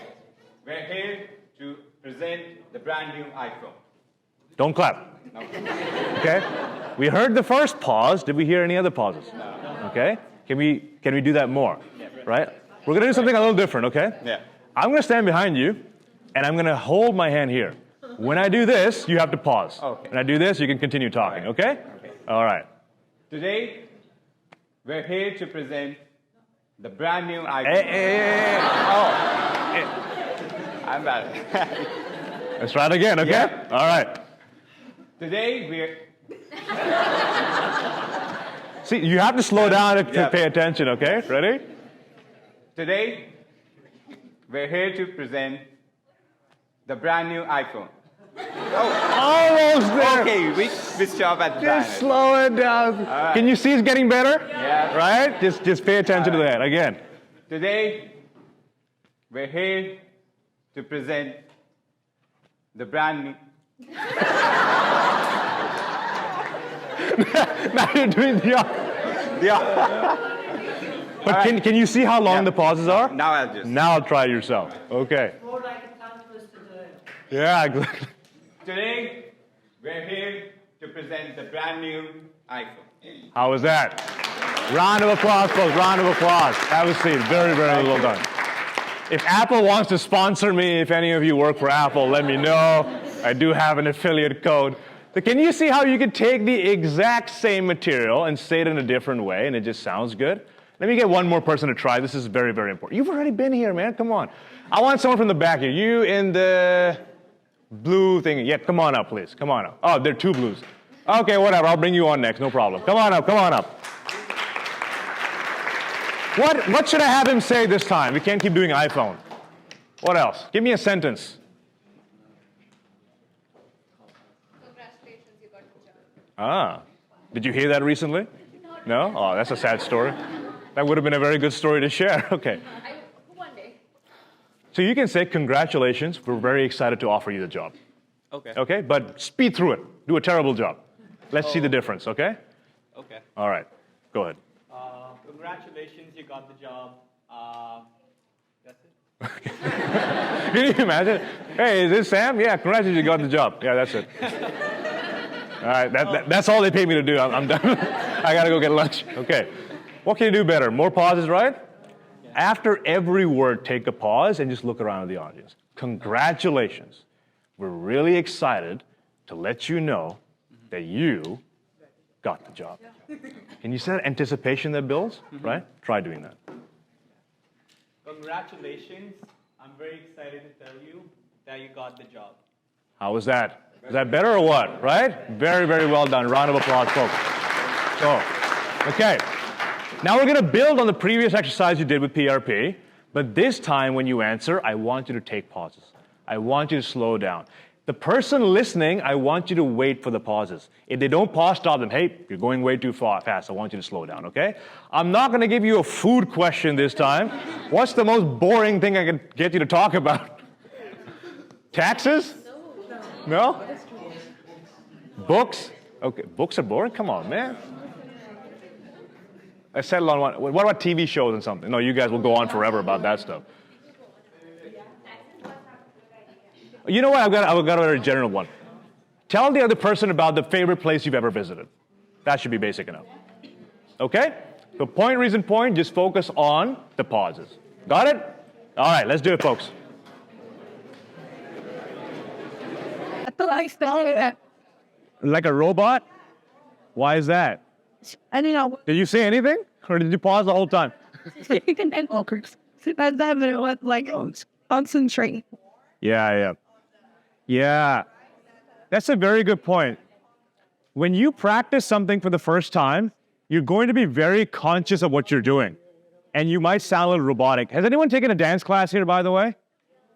Speaker 10: we're here to present the brand new iPhone.
Speaker 1: Don't clap.
Speaker 10: No.
Speaker 1: Okay? We heard the first pause. Did we hear any other pauses?
Speaker 10: No.
Speaker 1: Okay? Can we do that more? Right? We're going to do something a little different, okay?
Speaker 10: Yeah.
Speaker 1: I'm going to stand behind you, and I'm going to hold my hand here. When I do this, you have to pause.
Speaker 10: Okay.
Speaker 1: When I do this, you can continue talking, okay?
Speaker 10: Okay.
Speaker 1: All right.
Speaker 10: Today, we're here to present the brand new iPhone.
Speaker 1: Hey.
Speaker 10: Oh. I'm bad.
Speaker 1: Let's try it again, okay?
Speaker 10: Yeah.
Speaker 1: All right.
Speaker 10: Today, we're...
Speaker 1: See, you have to slow down to
Speaker 10: Yeah.
Speaker 1: pay attention, okay? Ready?
Speaker 10: Today, we're here to present the brand new iPhone.
Speaker 1: Almost there.
Speaker 10: Okay, we stop at the
Speaker 1: Just
Speaker 10: brand.
Speaker 1: slow it down.
Speaker 10: right.
Speaker 1: Can you see it's getting better?
Speaker 10: Yeah.
Speaker 1: Right? Just pay attention to that. Again.
Speaker 10: Today, we're here to present the brand new.
Speaker 1: Now you're doing the But can you see how long
Speaker 10: Yeah.
Speaker 1: the pauses are?
Speaker 10: Now I'll just.
Speaker 1: Now Try it yourself. Okay.
Speaker 2: More like a tongue twister to it.
Speaker 1: Yeah, exactly.
Speaker 10: Today, we're here to present the brand new iPhone.
Speaker 1: How was that? Round of applause, folks. Round of applause. That was seen. Very, very well done. If Apple wants to sponsor me, if any of you work for Apple, let me know. I do have an affiliate code. But can you see how you can take the exact same material and say it in a different way and it just sounds good? Let me get one more person to try. This is very, very important. You've already been here, man. Come on. I want someone from the back here. You in the blue thing. Yeah, come on up, please. Come on up. Oh, there are two blues. Okay, whatever. I'll bring you on next. No problem. Come on up. Come on up. What should I have him say this time? We can't keep doing iPhone. What else? Give me a sentence.
Speaker 2: Congratulations, you got the job.
Speaker 1: Ah. Did you hear that recently? No? Oh, that's a sad story. That would have been a very good story to share. Okay.
Speaker 2: One day.
Speaker 1: So you can say, congratulations, we're very excited to offer you the job.
Speaker 10: Okay.
Speaker 1: Okay? But speed through it. Do a terrible job. Let's see the difference, okay?
Speaker 10: Okay.
Speaker 1: All right. Go ahead.
Speaker 6: Congratulations, you got the job. That's it.
Speaker 1: Can you imagine? Hey, is this Sam? Yeah, congratulations, you got the job. Yeah, that's it. All right, that's all they pay me to do. I'm done. I gotta go get lunch. Okay. What can you do better? More pauses, right? Yeah. After every word, take a pause and just look around at the audience. Congratulations. We're really excited to let you know that you got the job. Can you see that anticipation that builds, right? Try doing that.
Speaker 6: Congratulations. I'm very excited to tell you that you got the job.
Speaker 1: How was that? Is that better or what, right? Very, very well done. Round of applause, folks. So, okay. Now we're going to build on the previous exercise you did with PRP, but this time when you answer, I want you to take pauses. I want you to slow down. The person listening, I want you to wait for the pauses. If they don't pause, stop them. Hey, you're going way too fast. I want you to slow down, okay? I'm not going to give you a food question this time. What's the most boring thing I can get you to talk about? Taxes? No? Books? Okay, books are boring? Come on, man. I settled on one. What about TV shows and something? No, you guys will go on forever about that stuff. You know what? I've got a very general one. Tell the other person about the favorite place you've ever visited. That should be basic enough. Okay? So point, reason, point, just focus on the pauses. Got it? All right, let's do it, folks. Like a robot? Why is that?
Speaker 4: I don't know.
Speaker 1: Did you say anything? Or did you pause the whole time?
Speaker 4: Concentrate.
Speaker 1: Yeah. That's a very good point. When you practice something for the first time, you're going to be very conscious of what you're doing. And you might sound a little robotic. Has anyone taken a dance class here, by the way?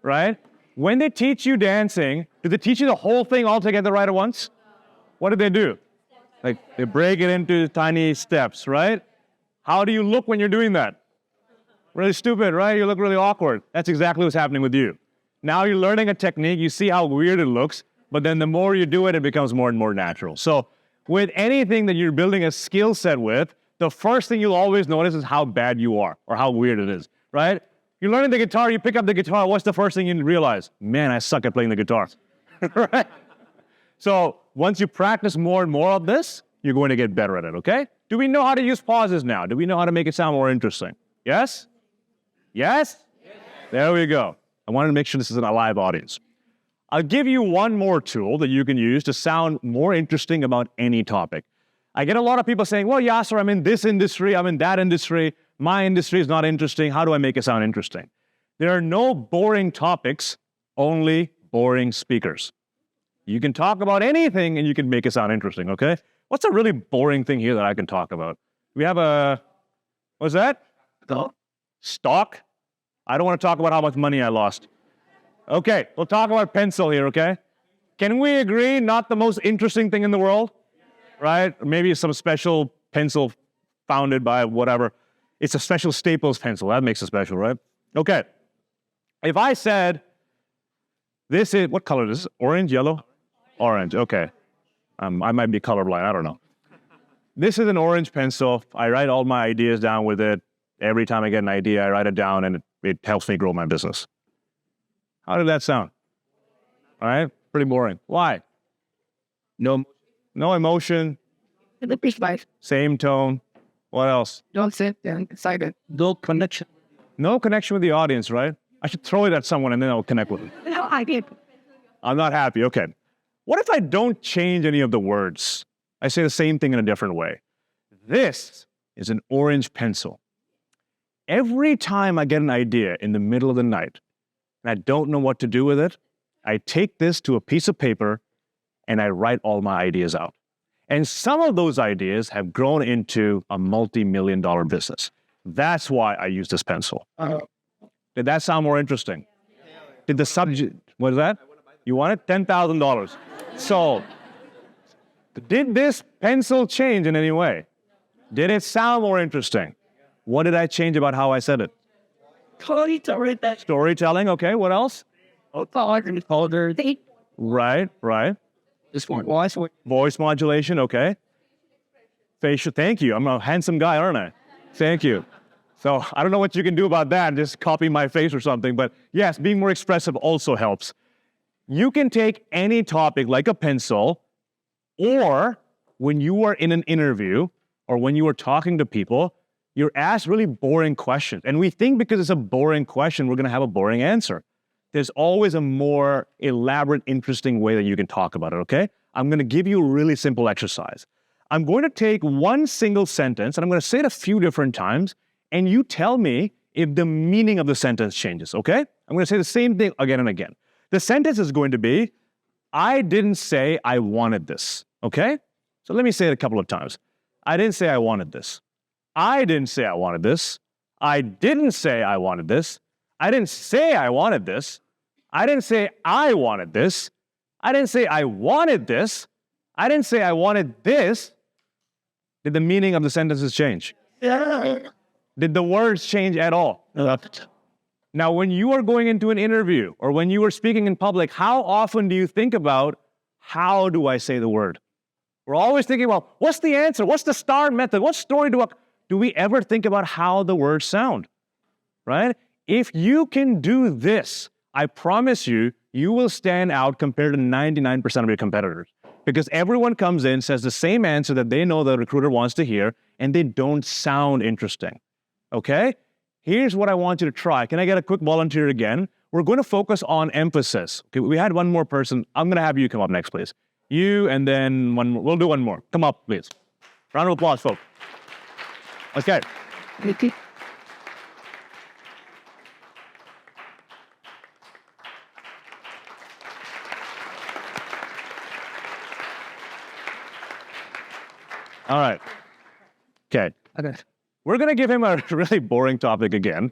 Speaker 1: Right? When they teach you dancing, do they teach you the whole thing all together right at once? What do they do? Like, they break it into tiny steps, right? How do you look when you're doing that? Really stupid, right? You look really awkward. That's exactly what's happening with you. Now you're learning a technique, you see how weird it looks, but then the more you do it, it becomes more and more natural. So with anything that you're building a skill set with, the first thing you'll always notice is how bad you are or how weird it is, right? You're learning the guitar, you pick up the guitar, what's the first thing you realize? Man, I suck at playing the guitar, right? So once you practice more and more of this, you're going to get better at it, okay? Do we know how to use pauses now? Do we know how to make it sound more interesting? Yes? Yes? There we go. I wanted to make sure this is an alive audience. I'll give you one more tool that you can use to sound more interesting about any topic. I get a lot of people saying, well, Yasser, I'm in this industry, I'm in that industry, my industry is not interesting, how do I make it sound interesting? There are no boring topics, only boring speakers. You can talk about anything and you can make it sound interesting, okay? What's a really boring thing here that I can talk about? We have a, what's that? Stock? I don't want to talk about how much money I lost. Okay, we'll talk about pencil here, okay? Can we agree not the most interesting thing in the world? Right? Maybe some special pencil founded by whatever. It's a special Staples pencil. That makes it special, right? Okay. If I said, this is, what color is this? Orange, yellow? Orange, okay. I might be colorblind, I don't know. This is an orange pencil. I write all my ideas down with it. Every time I get an idea, I write it down, and it helps me grow my business. How did that sound? All right, pretty boring. Why? No emotion. Same tone. What else?
Speaker 4: Don't sit there excited. No connection.
Speaker 1: No connection with the audience, right? I should throw it at someone and then I'll connect with them.
Speaker 4: No, I did.
Speaker 1: I'm not happy. Okay. What if I don't change any of the words? I say the same thing in a different way. This is an orange pencil. Every time I get an idea in the middle of the night and I don't know what to do with it, I take this to a piece of paper and I write all my ideas out. And some of those ideas have grown into a multi-million-dollar business. That's why I use this pencil. Did that sound more interesting? Did the subject, what is that? You want it? $10,000. So, did this pencil change in any way? Did it sound more interesting? What did I change about how I said it? Storytelling, okay. What else? Right.
Speaker 4: This one.
Speaker 1: Voice modulation, okay. Facial, thank you. I'm a handsome guy, aren't I? Thank you. So I don't know what you can do about that, just copy my face or something, but yes, being more expressive also helps. You can take any topic like a pencil, or when you are in an interview, or when you are talking to people, you're asked really boring questions. And we think because it's a boring question, we're gonna have a boring answer. There's always a more elaborate, interesting way that you can talk about it, okay? I'm gonna give you a really simple exercise. I'm going to take one single sentence, and I'm gonna say it a few different times, and you tell me if the meaning of the sentence changes, okay? I'm gonna say the same thing again and again. The sentence is going to be, I didn't say I wanted this, okay? So let me say it a couple of times. I didn't say I wanted this. I didn't say I wanted this. I didn't say I wanted this. I didn't say I wanted this. I didn't say I wanted this. I didn't say I wanted this. I didn't say I wanted this. Did the meaning of the sentences change? Did the words change at all? Now, when you are going into an interview or when you are speaking in public, how often do you think about, how do I say the word? We're always thinking, well, what's the answer? What's the STAR method? What story do we ever think about how the words sound, right? If you can do this, I promise you, you will stand out compared to 99% of your competitors. Because everyone comes in, says the same answer that they know the recruiter wants to hear, and they don't sound interesting, okay? Here's what I want you to try. Can I get a quick volunteer again? We're going to focus on emphasis. Okay, we had one more person. I'm going to have you come up next, please. You, and then one more. We'll do one more. Come up, please. Round of applause, folks. Okay. All right. Okay. We're going to give him a really boring topic again.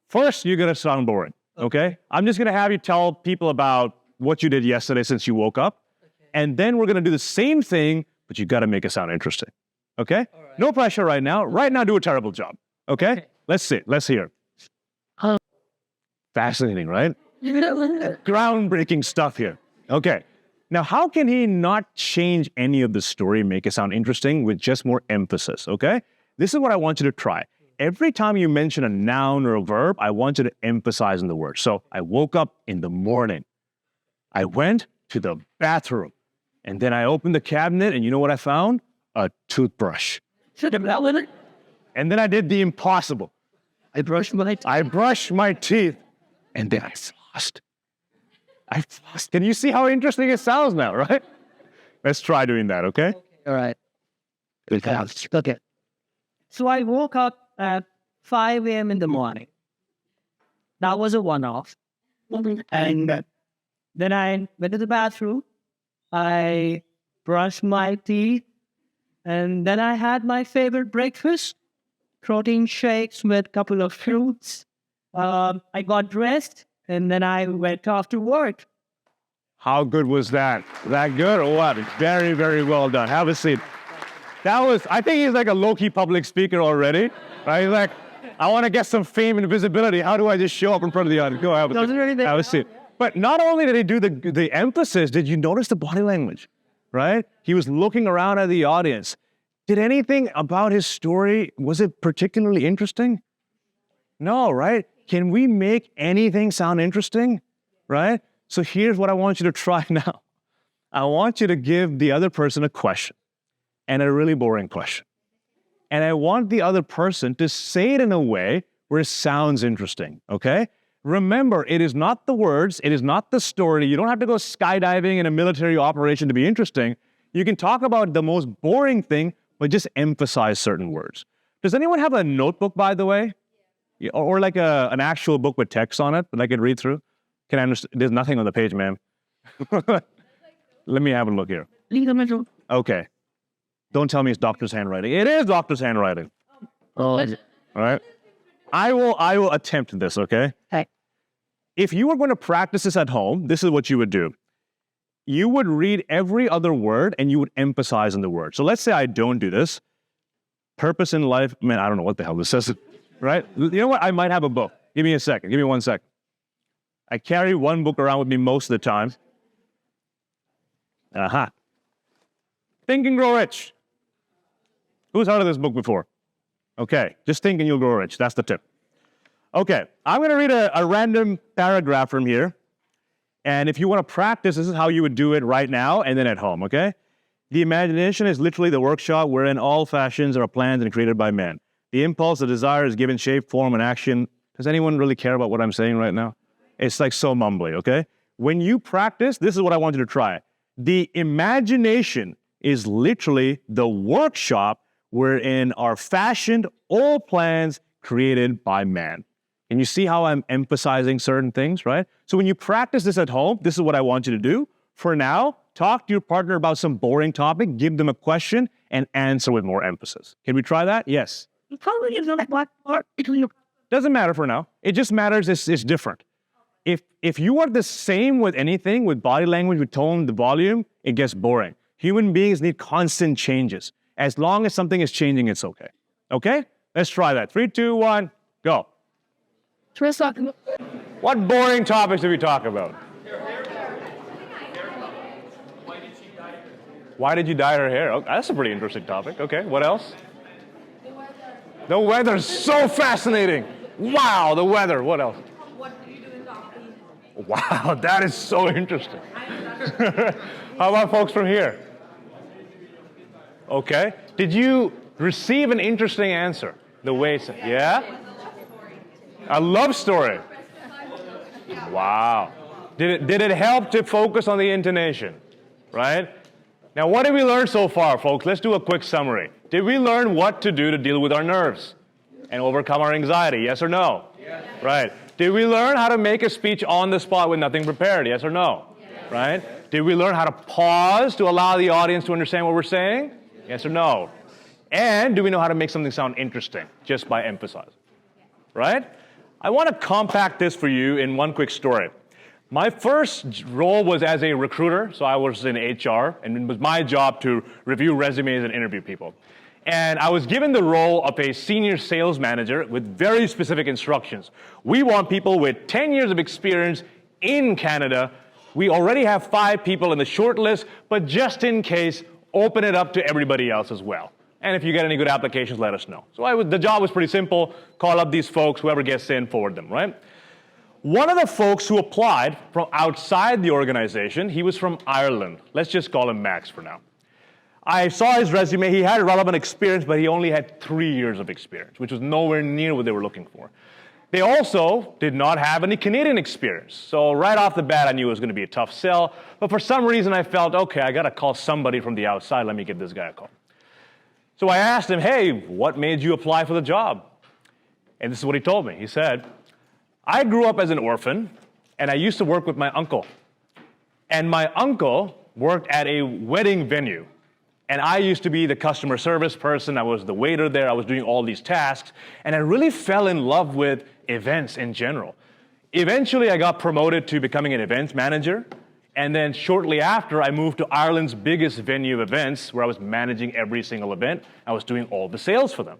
Speaker 1: First, you're going to sound boring, okay? I'm just going to have you tell people about what you did yesterday since you woke up. And then we're going to do the same thing, but you got to make it sound interesting, okay? No pressure right now. Right now, do a terrible job, okay? Let's see. Let's hear. Fascinating, right? Groundbreaking stuff here. Okay. Now, how can he not change any of the story and make it sound interesting with just more emphasis, okay? This is what I want you to try. Every time you mention a noun or a verb, I want you to emphasize on the word. So I woke up in the morning. I went to the bathroom. And then I opened the cabinet, and you know what I found? A toothbrush. And then I did the impossible. I brushed my teeth, and then I flossed. Can you see how interesting it sounds now, right? Let's try doing that, okay?
Speaker 4: All right. Okay. So I woke up at 5 a.m. in the morning. That was a one-off. And then I went to the bathroom. I brushed my teeth. And then I had my favorite breakfast, protein shakes with a couple of fruits. I got dressed, and then I went off to work.
Speaker 1: How good was that? That good or what? Very, very well done. Have a seat. I think he's like a low-key public speaker already. Right? He's like, I want to get some fame and visibility. How do I just show up in front of the audience? Go have a seat. Have a seat. But not only did he do the emphasis, did you notice the body language? Right? He was looking around at the audience. Did anything about his story, was it particularly interesting? No, right? Can we make anything sound interesting? Right? So here's what I want you to try now. I want you to give the other person a question, and a really boring question. And I want the other person to say it in a way where it sounds interesting, okay? Remember, it is not the words, it is not the story. You don't have to go skydiving in a military operation to be interesting. You can talk about the most boring thing, but just emphasize certain words. Does anyone have a notebook, by the way? Or like an actual book with text on it that I could read through? Can I understand? There's nothing on the page, ma'am. Let me have a look here. Okay. Don't tell me it's doctor's handwriting. It is doctor's handwriting.
Speaker 4: Oh, is it?
Speaker 1: All right. I will attempt this, okay?
Speaker 4: Okay.
Speaker 1: If you were going to practice this at home, this is what you would do. You would read every other word and you would emphasize on the word. So let's say I don't do this. Purpose in life, man, I don't know what the hell this says, right? You know what? I might have a book. Give me a second. Give me 1 second. I carry one book around with me most of the time. Aha. Think and Grow Rich. Who's heard of this book before? Okay, just think and you'll grow rich. That's the tip. Okay, I'm going to read a random paragraph from here. And if you want to practice, this is how you would do it right now and then at home, okay? The imagination is literally the workshop wherein all fashions are planned and created by man. The impulse, the desire is given shape, form, and action. Does anyone really care about what I'm saying right now? It's like so mumbly, okay? When you practice, this is what I want you to try. The imagination is literally the workshop wherein are fashioned all plans created by man. And you see how I'm emphasizing certain things, right? So when you practice this at home, this is what I want you to do. For now, talk to your partner about some boring topic, give them a question, and answer with more emphasis. Can we try that? Yes. Doesn't matter for now. It just matters it's different. If you are the same with anything, with body language, with tone, the volume, it gets boring. Human beings need constant changes. As long as something is changing, it's okay. Okay? Let's try that. 3, 2, 1, go. What boring topics did we talk about? Why did you dye her hair? Oh, that's a pretty interesting topic. Okay, what else? The weather's so fascinating. Wow, the weather. What else?
Speaker 2: What do you do in the office?
Speaker 1: Wow, that is so interesting. How about folks from here? Okay. Did you receive an interesting answer? The way it's, yeah? A love story. Wow. Did it help to focus on the intonation? Right? Now, what did we learn so far, folks? Let's do a quick summary. Did we learn what to do to deal with our nerves and overcome our anxiety? Yes or no? Yes. Right. Did we learn how to make a speech on the spot with nothing prepared? Yes or no? Yes. Right? Did we learn how to pause to allow the audience to understand what we're saying? Yes or no? And do we know how to make something sound interesting just by emphasizing? Right? I want to compact this for you in one quick story. My first role was as a recruiter, so I was in HR, and it was my job to review resumes and interview people. And I was given the role of a senior sales manager with very specific instructions. We want people with 10 years of experience in Canada. We already have 5 people in the short list, but just in case, open it up to everybody else as well. And if you get any good applications, let us know. So the job was pretty simple. Call up these folks, whoever gets in, forward them, right? One of the folks who applied from outside the organization, he was from Ireland. Let's just call him Max for now. I saw his resume. He had relevant experience, but he only had 3 years of experience, which was nowhere near what they were looking for. They also did not have any Canadian experience. So right off the bat, I knew it was going to be a tough sell. But for some reason, I felt, okay, I got to call somebody from the outside. Let me give this guy a call. So I asked him, hey, what made you apply for the job? And this is what he told me. He said, I grew up as an orphan, and I used to work with my uncle. And my uncle worked at a wedding venue. And I used to be the customer service person. I was the waiter there. I was doing all these tasks. And I really fell in love with events in general. Eventually, I got promoted to becoming an events manager. And then shortly after, I moved to Ireland's biggest venue of events, where I was managing every single event. I was doing all the sales for them.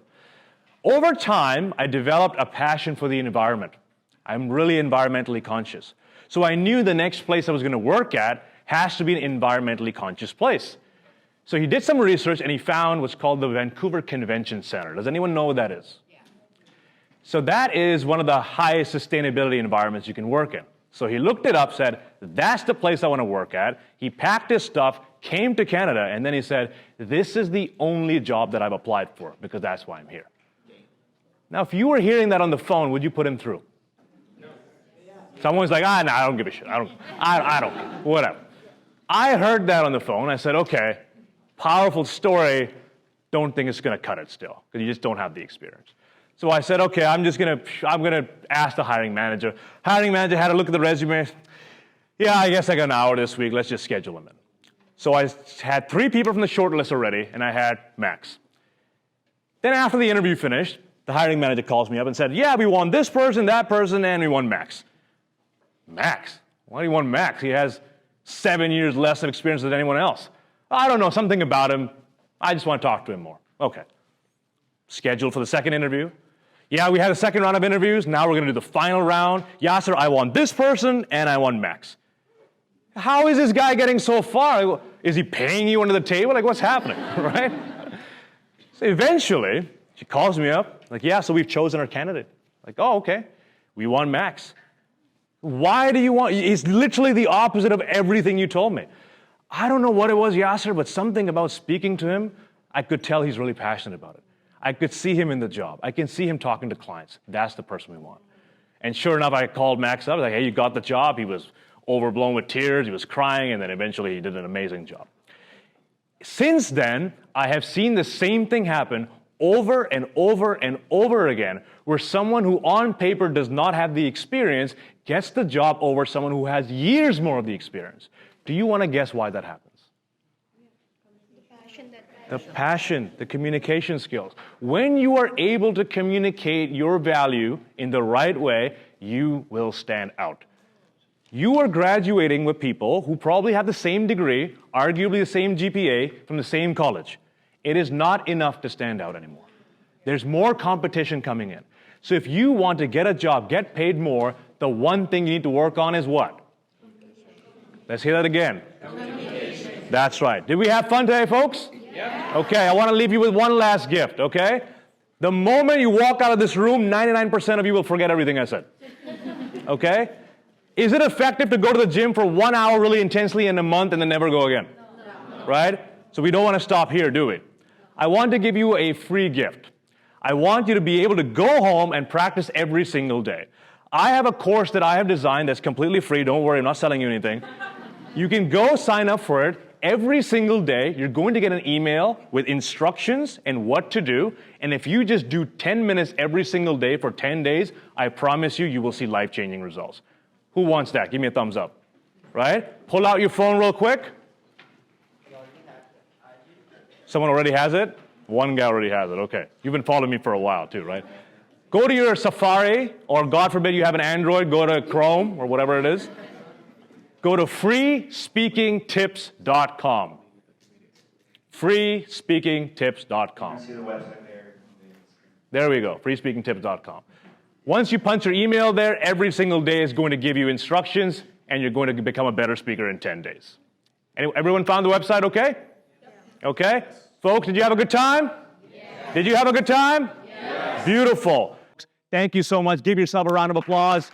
Speaker 1: Over time, I developed a passion for the environment. I'm really environmentally conscious. So I knew the next place I was going to work at has to be an environmentally conscious place. So he did some research, and he found what's called the Vancouver Convention Center. Does anyone know what that is? Yeah. So that is one of the highest sustainability environments you can work in. So he looked it up, said, that's the place I want to work at. He packed his stuff, came to Canada, and then he said, this is the only job that I've applied for, because that's why I'm here. Now, if you were hearing that on the phone, would you put him through? No. Someone's like, no, I don't give a shit. I don't care. Whatever. I heard that on the phone. I said, okay, powerful story. Don't think it's going to cut it still, because you just don't have the experience. So I said, okay, I'm going to ask the hiring manager. Hiring manager had a look at the resume. Yeah, I guess I got an hour this week. Let's just schedule him in. So I had 3 people from the short list already, and I had Max. Then after the interview finished, the hiring manager calls me up and said, yeah, we want this person, that person, and we want Max. Max? Why do you want Max? He has 7 years less of experience than anyone else. I don't know, something about him. I just want to talk to him more. Okay. Scheduled for the second interview. Yeah, we had a second round of interviews. Now we're going to do the final round. Yasser, I want this person, and I want Max. How is this guy getting so far? Is he paying you under the table? Like, what's happening, right? So eventually, she calls me up, like, yeah, so we've chosen our candidate. Like, oh, okay. We want Max. Why do you want? It's literally the opposite of everything you told me. I don't know what it was, Yasser, but something about speaking to him, I could tell he's really passionate about it. I could see him in the job. I can see him talking to clients. That's the person we want. And sure enough, I called Max up. I was like, hey, you got the job. He was overblown with tears. He was crying, and then eventually he did an amazing job. Since then, I have seen the same thing happen over and over and over again, where someone who on paper does not have the experience gets the job over someone who has years more of the experience. Do you want to guess why that happens? The passion, the communication skills. When you are able to communicate your value in the right way, you will stand out. You are graduating with people who probably have the same degree, arguably the same GPA, from the same college. It is not enough to stand out anymore. There's more competition coming in. So if you want to get a job, get paid more, the one thing you need to work on is what? Let's hear that again. Communication. That's right. Did we have fun today, folks? Yeah. Okay, I want to leave you with one last gift, okay? The moment you walk out of this room, 99% of you will forget everything I said. Okay? Is it effective to go to the gym for 1 hour really intensely in a month and then never go again? No. Right? So we don't want to stop here, do we? I want to give you a free gift. I want you to be able to go home and practice every single day. I have a course that I have designed that's completely free. Don't worry, I'm not selling you anything. You can go sign up for it. Every single day, you're going to get an email with instructions and what to do. And if you just do 10 minutes every single day for 10 days, I promise you, you will see life-changing results. Who wants that? Give me a thumbs up. Right? Pull out your phone real quick. Someone already has it? One guy already has it. Okay. You've been following me for a while too, right? Go to your Safari, or God forbid you have an Android, go to Chrome or whatever it is. Go to freespeakingtips.com. freespeakingtips.com. There we go, freespeakingtips.com. Once you punch your email there, every single day is going to give you instructions, and you're going to become a better speaker in 10 days. Everyone found the website okay? Okay? Folks, did you have a good time? Yes. Did you have a good time? Yes. Beautiful. Thank you so much. Give yourself a round of applause.